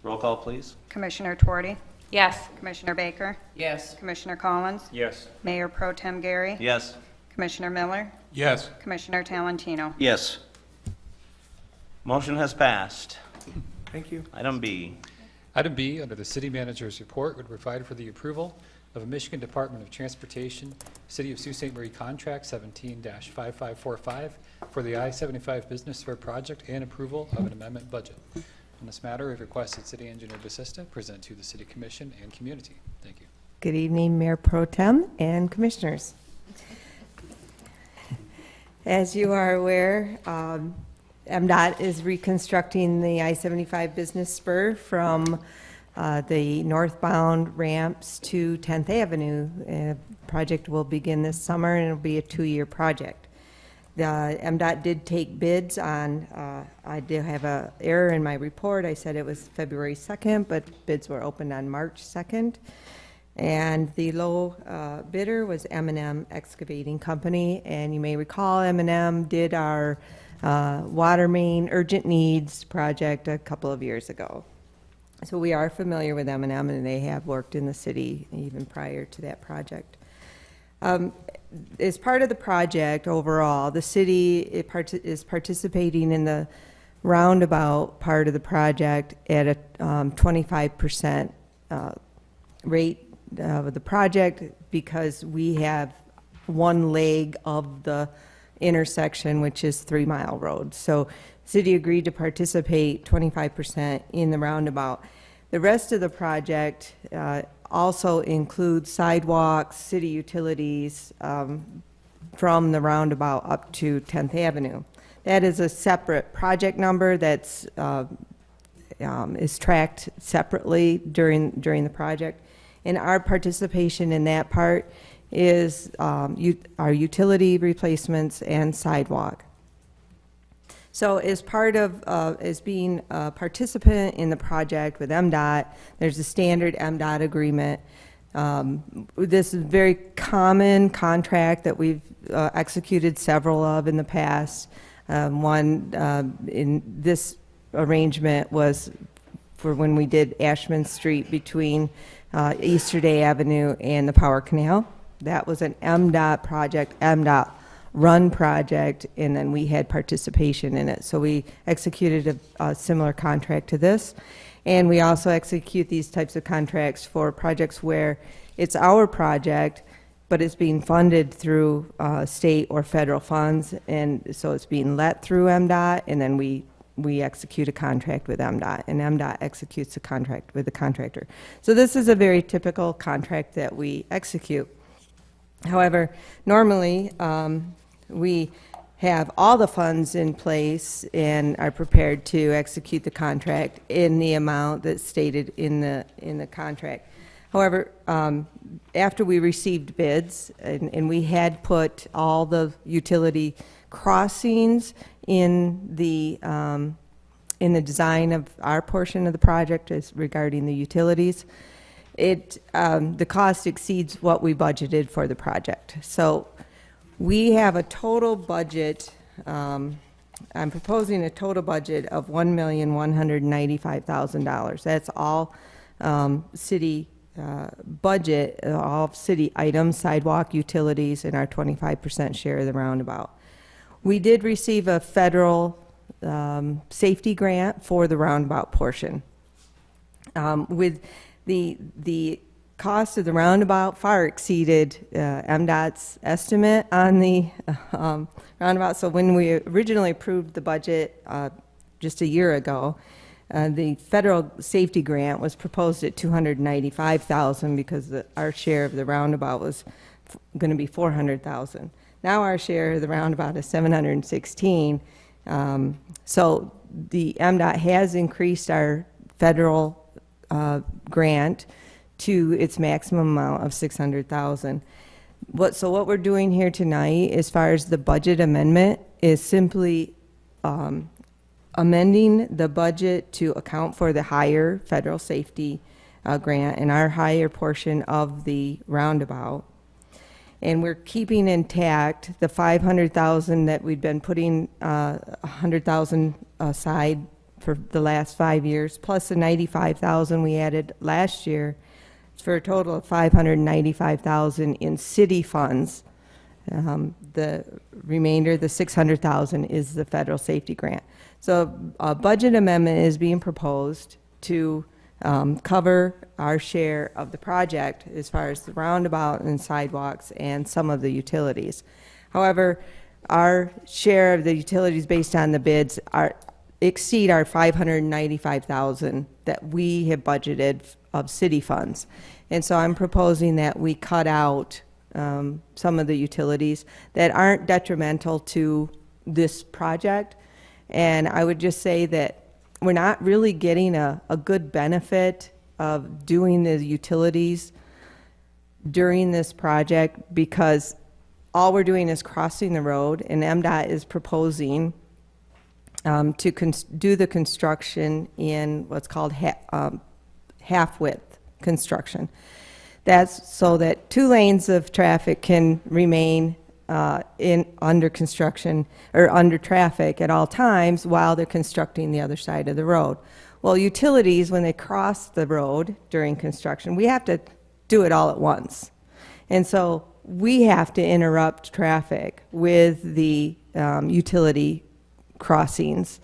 Roll call, please. Commissioner Twardy, Yes. Commissioner Baker, Yes. Commissioner Collins, Yes. Mayor Pro Tem Gary, Yes. Commissioner Miller, Yes. Commissioner Talentino. Yes. Motion has passed. Thank you. Item B. Item B, under the city manager's report, would provide for the approval of a Michigan Department of Transportation, City of Sault Ste. Marie Contract 17-5545 for the I-75 Business Fair Project and approval of an amendment budget. On this matter, we've requested City Engineer Basista present to the City Commission and community. Thank you. Good evening, Mayor Pro Tem and Commissioners. As you are aware, MDOT is reconstructing the I-75 business spur from the northbound ramps to 10th Avenue. Project will begin this summer, and it'll be a 2-year project. The MDOT did take bids on, I did have an error in my report. I said it was February 2nd, but bids were opened on March 2nd. And the low bidder was M&M Excavating Company. And you may recall M&M did our water main urgent needs project a couple of years ago. So we are familiar with M&M, and they have worked in the city even prior to that project. As part of the project overall, the city is participating in the roundabout part of the project at a 25% rate of the project, because we have one leg of the intersection, which is 3 Mile Road. So city agreed to participate 25% in the roundabout. The rest of the project also includes sidewalks, city utilities from the roundabout up to 10th Avenue. That is a separate project number that's is tracked separately during the project. And our participation in that part is our utility replacements and sidewalk. So as part of, as being a participant in the project with MDOT, there's a standard MDOT agreement. This is a very common contract that we've executed several of in the past. One in this arrangement was for when we did Ashman Street between Easterday Avenue and the Power Canal. That was an MDOT project, MDOT run project, and then we had participation in it. So we executed a similar contract to this. And we also execute these types of contracts for projects where it's our project, but it's being funded through state or federal funds. And so it's being let through MDOT, and then we execute a contract with MDOT, and MDOT executes a contract with the contractor. So this is a very typical contract that we execute. However, normally we have all the funds in place and are prepared to execute the contract in the amount that's stated in the contract. However, after we received bids, and we had put all the utility crossings in the design of our portion of the project as regarding the utilities, the cost exceeds what we budgeted for the project. So we have a total budget, I'm proposing a total budget of $1,195,000. That's all city budget, all city items, sidewalk, utilities, and our 25% share of the roundabout. We did receive a federal safety grant for the roundabout portion. With the cost of the roundabout far exceeded MDOT's estimate on the roundabout. So when we originally approved the budget just a year ago, the federal safety grant was proposed at $295,000 because our share of the roundabout was going to be $400,000. Now our share of the roundabout is $716,000. So the MDOT has increased our federal grant to its maximum amount of $600,000. So what we're doing here tonight, as far as the budget amendment, is simply amending the budget to account for the higher federal safety grant and our higher portion of the roundabout. And we're keeping intact the $500,000 that we've been putting $100,000 aside for the last 5 years, plus the $95,000 we added last year, for a total of $595,000 in city funds. The remainder, the $600,000, is the federal safety grant. So a budget amendment is being proposed to cover our share of the project as far as the roundabout and sidewalks and some of the utilities. However, our share of the utilities based on the bids exceed our $595,000 that we have budgeted of city funds. And so I'm proposing that we cut out some of the utilities that aren't detrimental to this project, And I would just say that we're not really getting a good benefit of doing the utilities during this project, because all we're doing is crossing the road, and MDOT is proposing to do the construction in what's called half-width construction. That's so that 2 lanes of traffic can remain under construction or under traffic at all times while they're constructing the other side of the road. Well, utilities, when they cross the road during construction, we have to do it all at once. And so we have to interrupt traffic with the utility crossings.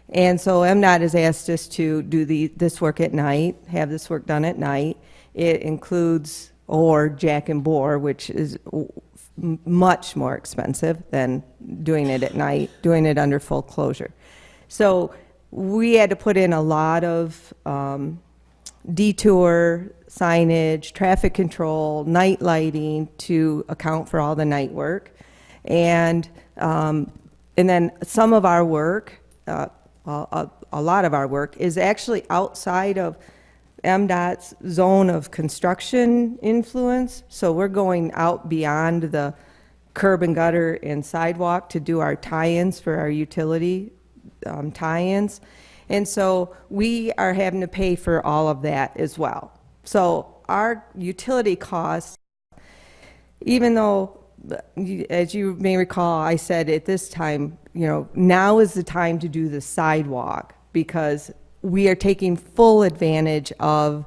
And so MDOT has asked us to do this work at night, have this work done at night. It includes jack and bore, which is much more expensive than doing it at night, doing it under full closure. So we had to put in a lot of detour signage, traffic control, night lighting to account for all the night work. And then some of our work, a lot of our work, is actually outside of MDOT's zone of construction influence. So we're going out beyond the curb and gutter and sidewalk to do our tie-ins for our utility tie-ins. And so we are having to pay for all of that as well. So our utility costs, even though, as you may recall, I said at this time, now is the time to do the sidewalk, because we are taking full advantage of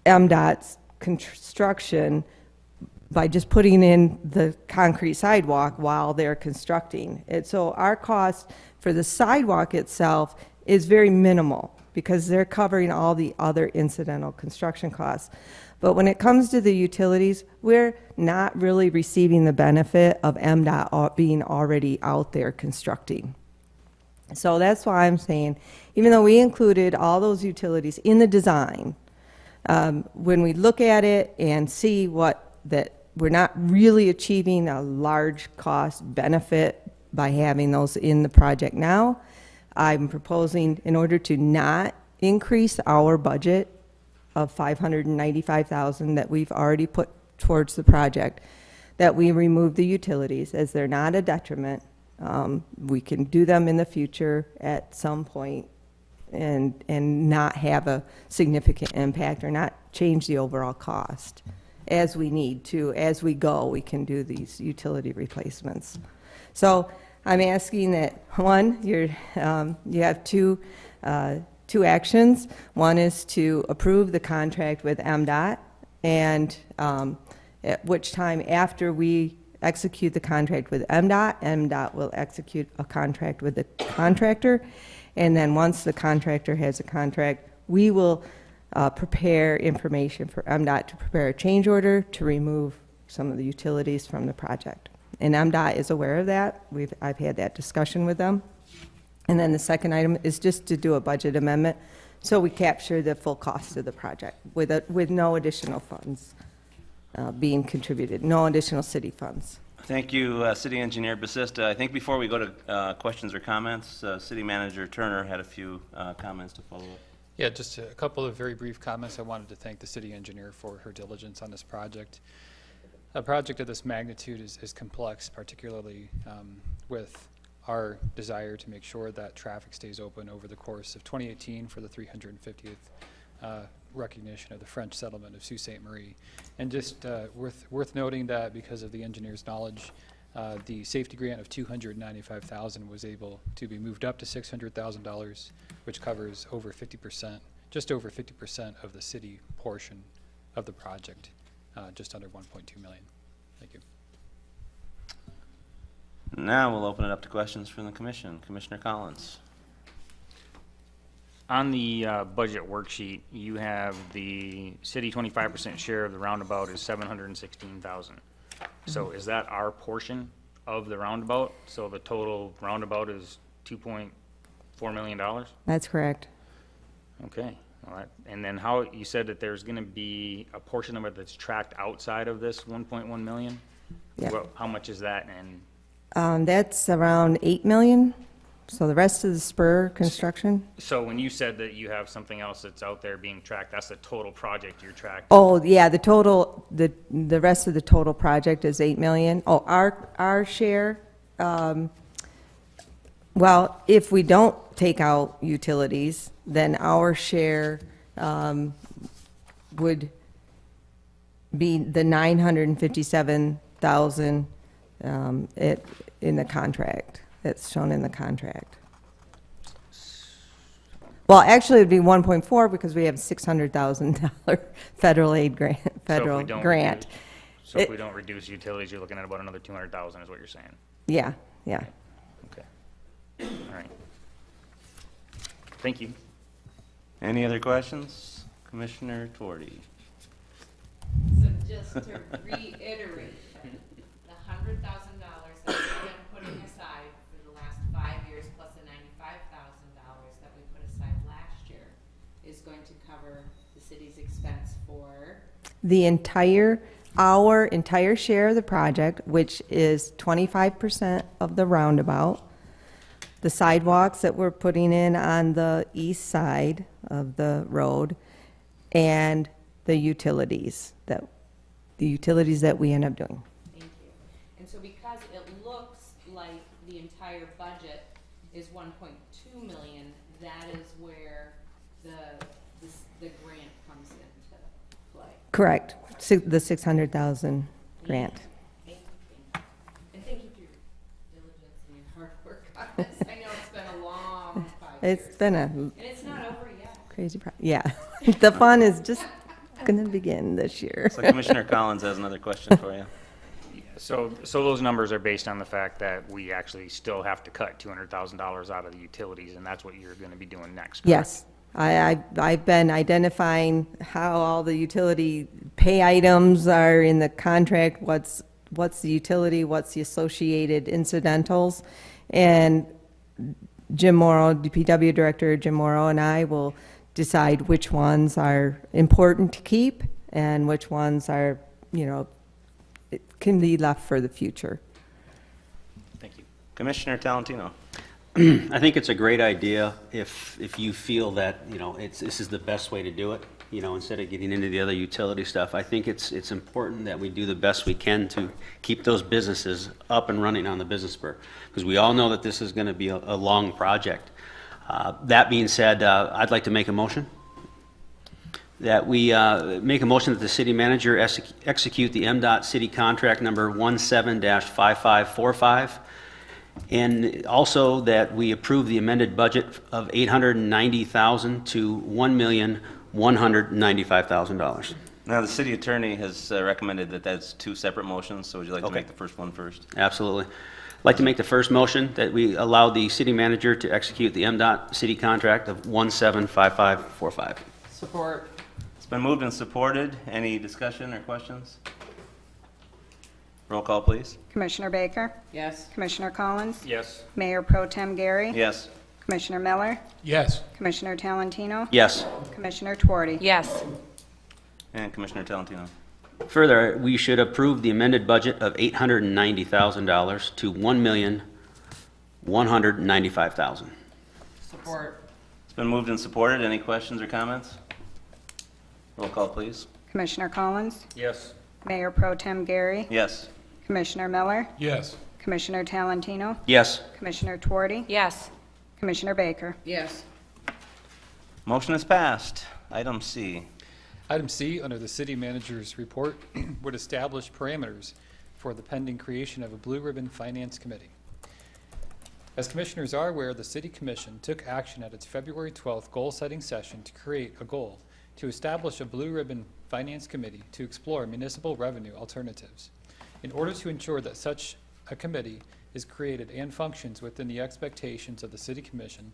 MDOT's construction by just putting in the concrete sidewalk while they're constructing it. So our cost for the sidewalk itself is very minimal, because they're covering all the other incidental construction costs. But when it comes to the utilities, we're not really receiving the benefit of MDOT being already out there constructing. So that's why I'm saying, even though we included all those utilities in the design, when we look at it and see that we're not really achieving a large cost benefit by having those in the project now, I'm proposing, in order to not increase our budget of $595,000 that we've already put towards the project, that we remove the utilities, as they're not a detriment. We can do them in the future at some point and not have a significant impact or not change the overall cost. As we need to, as we go, we can do these utility replacements. So I'm asking that, one, you have two actions. One is to approve the contract with MDOT, and at which time, after we execute the contract with MDOT will execute a contract with the contractor, and then once the contractor has a contract, we will prepare information for MDOT to prepare a change order to remove some of the utilities from the project. And MDOT is aware of that. I've had that discussion with them. And then the second item is just to do a budget amendment so we capture the full cost of the project with no additional funds being contributed, no additional city funds. Thank you, City Engineer Basista. I think before we go to questions or comments, City Manager Turner had a few comments to follow up. Yeah, just a couple of very brief comments. I wanted to thank the city engineer for her diligence on this project. A project of this magnitude is complex, particularly with our desire to make sure that traffic stays open over the course of 2018 for the 350th recognition of the French settlement of Sault Ste. Marie. And just worth noting that because of the engineer's knowledge, the safety grant of $295,000 was able to be moved up to $600,000, which covers over 50%, just over 50% of the city portion of the project, just under $1.2 million. Thank you. Now we'll open it up to questions from the commission. Commissioner Collins. On the budget worksheet, you have the city 25% share of the roundabout is $716,000. So is that our portion of the roundabout? So the total roundabout is $2.4 million? That's correct. Okay. All right. And then how, you said that there's going to be a portion of it that's tracked outside of this 1.1 million? Yeah. Well, how much is that? And That's around $8 million. So the rest of the spur construction? So when you said that you have something else that's out there being tracked, that's the total project you're tracking? Oh, yeah, the total, the rest of the total project is 8 million. Oh, our share, well, if we don't take out utilities, then our share would be the 957,000 in the contract. That's shown in the contract. Well, actually, it'd be 1.4 because we have $600,000 federal aid grant, federal grant. So if we don't reduce utilities, you're looking at about another 200,000 is what you're saying? Yeah, yeah. Okay. All right. Thank you. Any other questions? Commissioner Twardy. So just to reiterate, the $100,000 that we've been putting aside for the last 5 years, plus the $95,000 that we put aside last year, is going to cover the city's expense for? Our entire share of the project, which is 25% of the roundabout, the sidewalks that we're putting in on the east side of the road, and the utilities that we end up doing. Thank you. And so because it looks like the entire budget is 1.2 million, that is where the grant comes into play. Correct. The 600,000 grant. Thank you. And thank you for your diligence and your hard work on this. I know it's been a long 5 years. It's been And it's not over yet. crazy yeah. The fun is just going to begin this year. So Commissioner Collins has another question for you. So those numbers are based on the fact that we actually still have to cut $200,000 out of the utilities, and that's what you're going to be doing next, correct? Yes. I've been identifying how all the utility pay items are in the contract, what's the utility, what's the associated incidentals, and Jim Morrow, DPW Director Jim Morrow, and I will decide which ones are important to keep and which ones are, it can be left for the future. Thank you. Commissioner Talentino. I think it's a great idea if you feel that, this is the best way to do it, instead of getting into the other utility stuff. I think it's important that we do the best we can to keep those businesses up and running on the business spur, because we all know that this is going to be a long project. That being said, I'd like to make a motion that we make a motion that the city manager execute the MDOT city contract number 17-5545, and also that we approve the amended budget of $890,000 to $1,195,000. Now, the city attorney has recommended that that's two separate motions, so would you like to make the first one first? Absolutely. I'd like to make the first motion that we allow the city manager to execute the MDOT city contract of 175545. Support. It's been moved and supported. Any discussion or questions? Roll call, please. Commissioner Baker? Yes. Commissioner Collins? Yes. Mayor Pro Tem Gary? Yes. Commissioner Miller? Yes. Commissioner Talentino? Yes. Commissioner Twardy? Yes. And Commissioner Talentino. Further, we should approve the amended budget of $890,000 to $1,195,000. Support. It's been moved and supported. Any questions or comments? Roll call, please. Commissioner Collins? Yes. Mayor Pro Tem Gary? Yes. Commissioner Miller? Yes. Commissioner Talentino? Yes. Commissioner Twardy? Yes. Commissioner Baker? Yes. Motion is passed. Item C. Item C, under the city manager's report, would establish parameters for the pending creation of a Blue Ribbon Finance Committee. As commissioners are aware, the City Commission took action at its February 12th goal-setting session to create a goal to establish a Blue Ribbon Finance Committee to explore municipal revenue alternatives. In order to ensure that such a committee is created and functions within the expectations of the City Commission,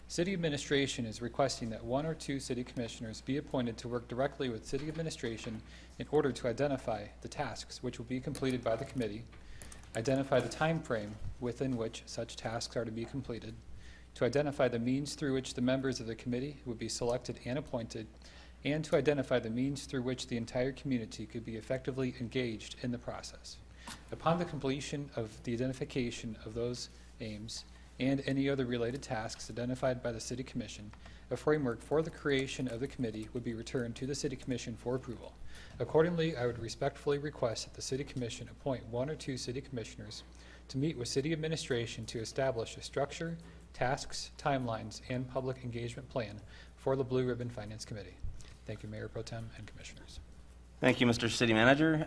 City Administration is requesting that 1 or 2 City Commissioners be appointed to work directly with City Administration in order to identify the tasks which will be completed by the committee, identify the time frame within which such tasks are to be completed, to identify the means through which the members of the committee would be selected and appointed, and to identify the means through which the entire community could be effectively engaged in the process. Upon the completion of the identification of those aims and any other related tasks identified by the City Commission, a framework for the creation of the committee would be returned to the City Commission for approval. Accordingly, I would respectfully request that the City Commission appoint 1 or 2 city commissioners to meet with city administration to establish a structure, tasks, timelines, and public engagement plan for the Blue Ribbon Finance Committee. Thank you, Mayor Pro Tem and Commissioners. Thank you, Mr. City Manager.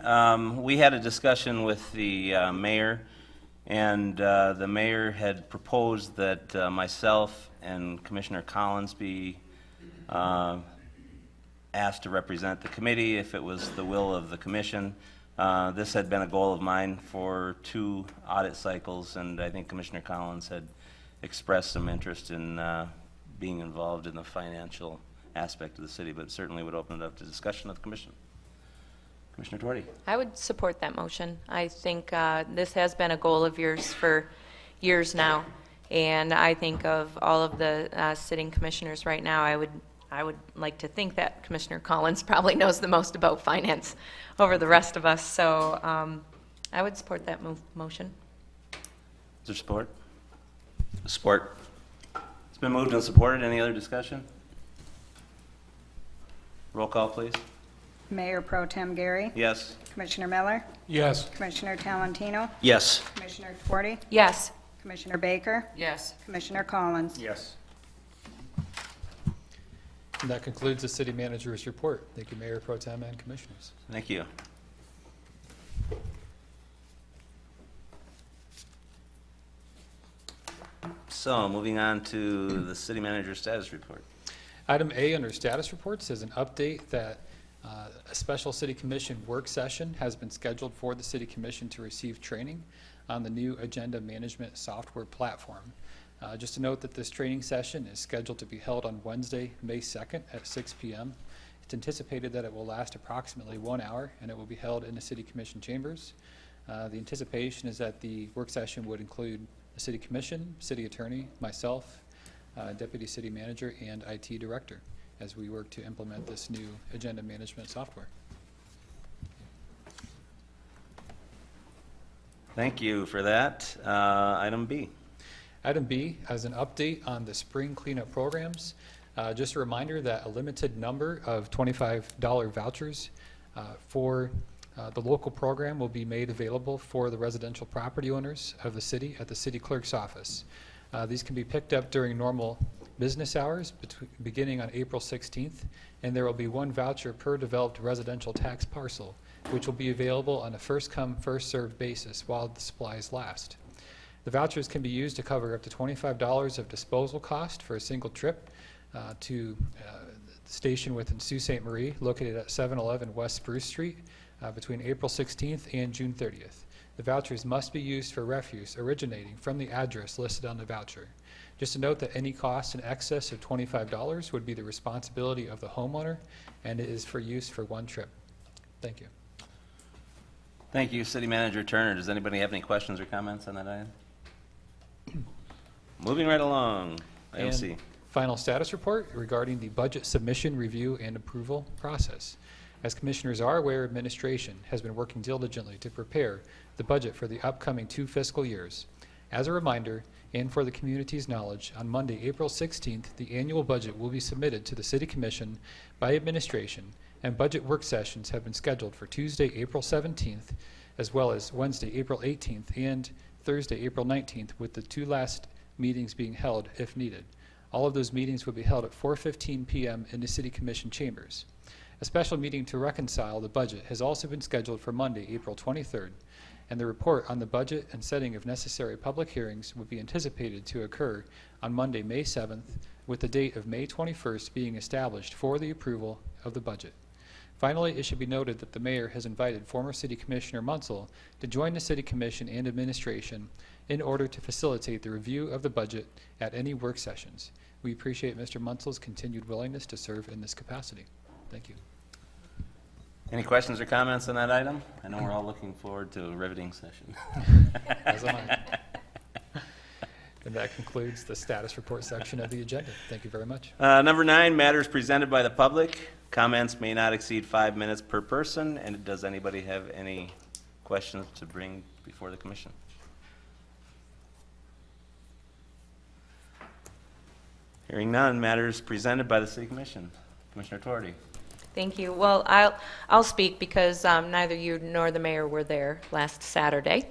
We had a discussion with the mayor, and the mayor had proposed that myself and Commissioner Collins be asked to represent the committee if it was the will of the commission. This had been a goal of mine for 2 audit cycles, and I think Commissioner Collins had expressed some interest in being involved in the financial aspect of the city, but certainly would open it up to discussion of the commission. Commissioner Twardy. I would support that motion. I think this has been a goal of yours for years now, and I think of all of the sitting commissioners right now, I would like to think that Commissioner Collins probably knows the most about finance over the rest of us, so I would support that motion. Is there support? Support. It's been moved and supported. Any other discussion? Roll call, please. Mayor Pro Tem Gary. Yes. Commissioner Miller. Yes. Commissioner Talentino. Yes. Commissioner Twardy. Yes. Commissioner Baker. Yes. Commissioner Collins. Yes. And that concludes the City Manager's report. Thank you, Mayor Pro Tem and Commissioners. Thank you. So, moving on to the City Manager status report. Item A under status reports is an update that a special City Commission work session has been scheduled for the City Commission to receive training on the new agenda management software platform. Just to note that this training session is scheduled to be held on Wednesday, May 2nd at 6 p.m. It's anticipated that it will last approximately 1 hour, and it will be held in the City Commission chambers. The anticipation is that the work session would include the City Commission, City Attorney, myself, Deputy City Manager, and IT Director as we work to implement this new agenda management software. Thank you for that. Item B. Item B, as an update on the spring cleanup programs, just a reminder that a limited number of $25 vouchers for the local program will be made available for the residential property owners of the city at the city clerk's office. These can be picked up during normal business hours beginning on April 16th, and there will be 1 voucher per developed residential tax parcel, which will be available on a first-come, first-served basis while the supplies last. The vouchers can be used to cover up to $25 of disposal cost for a single trip to the station within Sault Ste. Marie, located at 711 West Spruce Street, between April 16th and June 30th. The vouchers must be used for refuse originating from the address listed on the voucher. Just to note that any cost in excess of $25 would be the responsibility of the homeowner, and it is for use for 1 trip. Thank you. Thank you, City Manager Turner. Does anybody have any questions or comments on that item? Moving right along. Item And C. final status report regarding the budget submission, review, and approval process. As commissioners are aware, administration has been working diligently to prepare the budget for the upcoming 2 fiscal years. As a reminder, and for the community's knowledge, on Monday, April 16th, the annual budget will be submitted to the City Commission by administration, and budget work sessions have been scheduled for Tuesday, April 17th, as well as Wednesday, April 18th, and Thursday, April 19th, with the 2 last meetings being held if needed. All of those meetings will be held at 4:15 p.m. in the City Commission chambers. A special meeting to reconcile the budget has also been scheduled for Monday, April 23rd, and the report on the budget and setting of necessary public hearings would be anticipated to occur on Monday, May 7th, with the date of May 21st being established for the approval of the budget. Finally, it should be noted that the mayor has invited former City Commissioner Munsell to join the City Commission and administration in order to facilitate the review of the budget at any work sessions. We appreciate Mr. Munsell's continued willingness to serve in this capacity. Thank you. Any questions or comments on that item? I know we're all looking forward to a riveting session. As am I. And that concludes the status report section of the agenda. Thank you very much. Number 9, matters presented by the public. Comments may not exceed 5 minutes per person. And does anybody have any questions to bring before the commission? Hearing none, matters presented by the City Commission. Commissioner Tuarte. Thank you. Well, I'll speak because neither you nor the mayor were there last Saturday.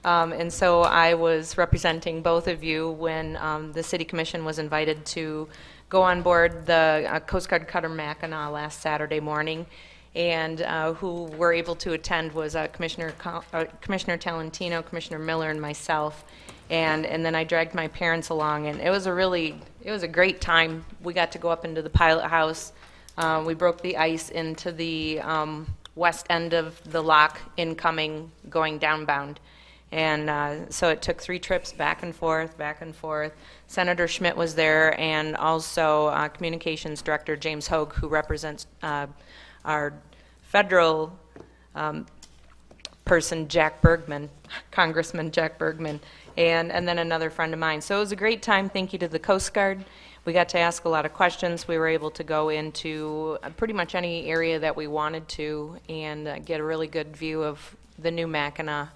And so I was representing both of you when the City Commission was invited to go on board the Coast Guard Cutter Mackinac last Saturday morning. And who were able to attend was Commissioner Talentino, Commissioner Miller, and myself. And then I dragged my parents along, and it was a great time. We got to go up into the pilot house. We broke the ice into the west end of the lock, incoming, going downbound. And so it took 3 trips back and forth, back and forth. Senator Schmidt was there, and also Communications Director James Hogue, who represents our federal person, Jack Bergman, Congressman Jack Bergman, and then another friend of mine. So it was a great time. Thank you to the Coast Guard. We got to ask a lot of questions. We were able to go into pretty much any area that we wanted to and get a really good view of the new Mackinac.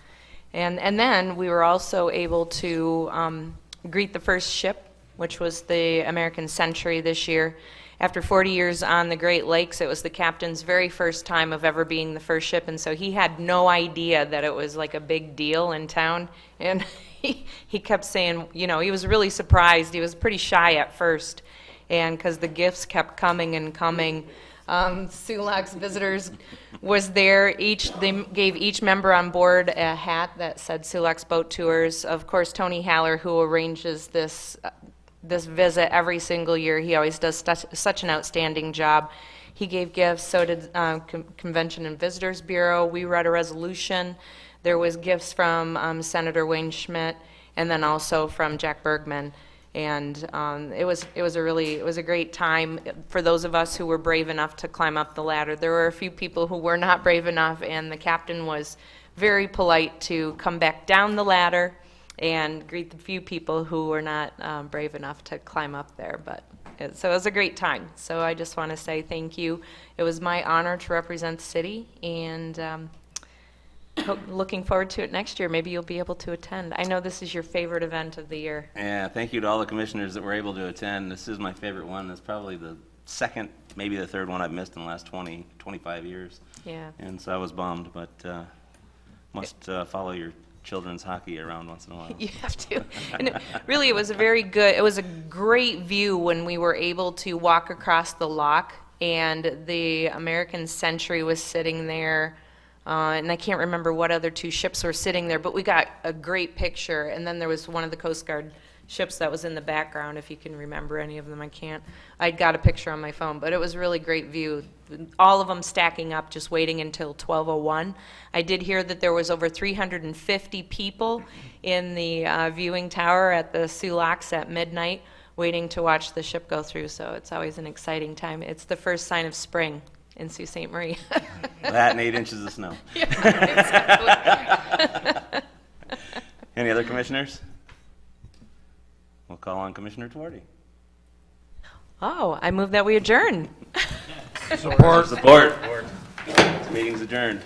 And then we were also able to greet the first ship, which was the American Century this year. After 40 years on the Great Lakes, it was the captain's very first time of ever being the first ship, and so he had no idea that it was like a big deal in town. And he kept saying, you know, he was really surprised. He was pretty shy at first, and because the gifts kept coming and coming. Sulac's visitors was there. They gave each member on board a hat that said Sulac's Boat Tours. Of course, Tony Haller, who arranges this visit every single year, he always does such an outstanding job. He gave gifts, so did Convention and Visitors Bureau. We read a resolution. There was gifts from Senator Wayne Schmidt, and then also from Jack Bergman. And it was a great time for those of us who were brave enough to climb up the ladder. There were a few people who were not brave enough, and the captain was very polite to come back down the ladder and greet the few people who were not brave enough to climb up there. So it was a great time. So I just want to say thank you. It was my honor to represent the city, and looking forward to it next year. Maybe you'll be able to attend. I know this is your favorite event of the year. Yeah, thank you to all the commissioners that were able to attend. This is my favorite one. It's probably the second, maybe the third one I've missed in the last 20, 25 years. Yeah. And so I was bummed, but must follow your children's hockey around once in a while. You have to. And it was a great view when we were able to walk across the lock, and the American Century was sitting there. And I can't remember what other 2 ships were sitting there, but we got a great picture. And then there was one of the Coast Guard ships that was in the background, if you can remember any of them. I got a picture on my phone, but it was a really great view. All of them stacking up, just waiting until 12:01. I did hear that there was over 350 people in the viewing tower at the Sulac's at midnight, waiting to watch the ship go through. So it's always an exciting time. It's the first sign of spring in Sault Ste. Marie. That and 8 inches of snow. Yeah, exactly. Any other commissioners? We'll call on Commissioner Tuarte. Oh, I move that we adjourn. Support. This meeting's adjourned.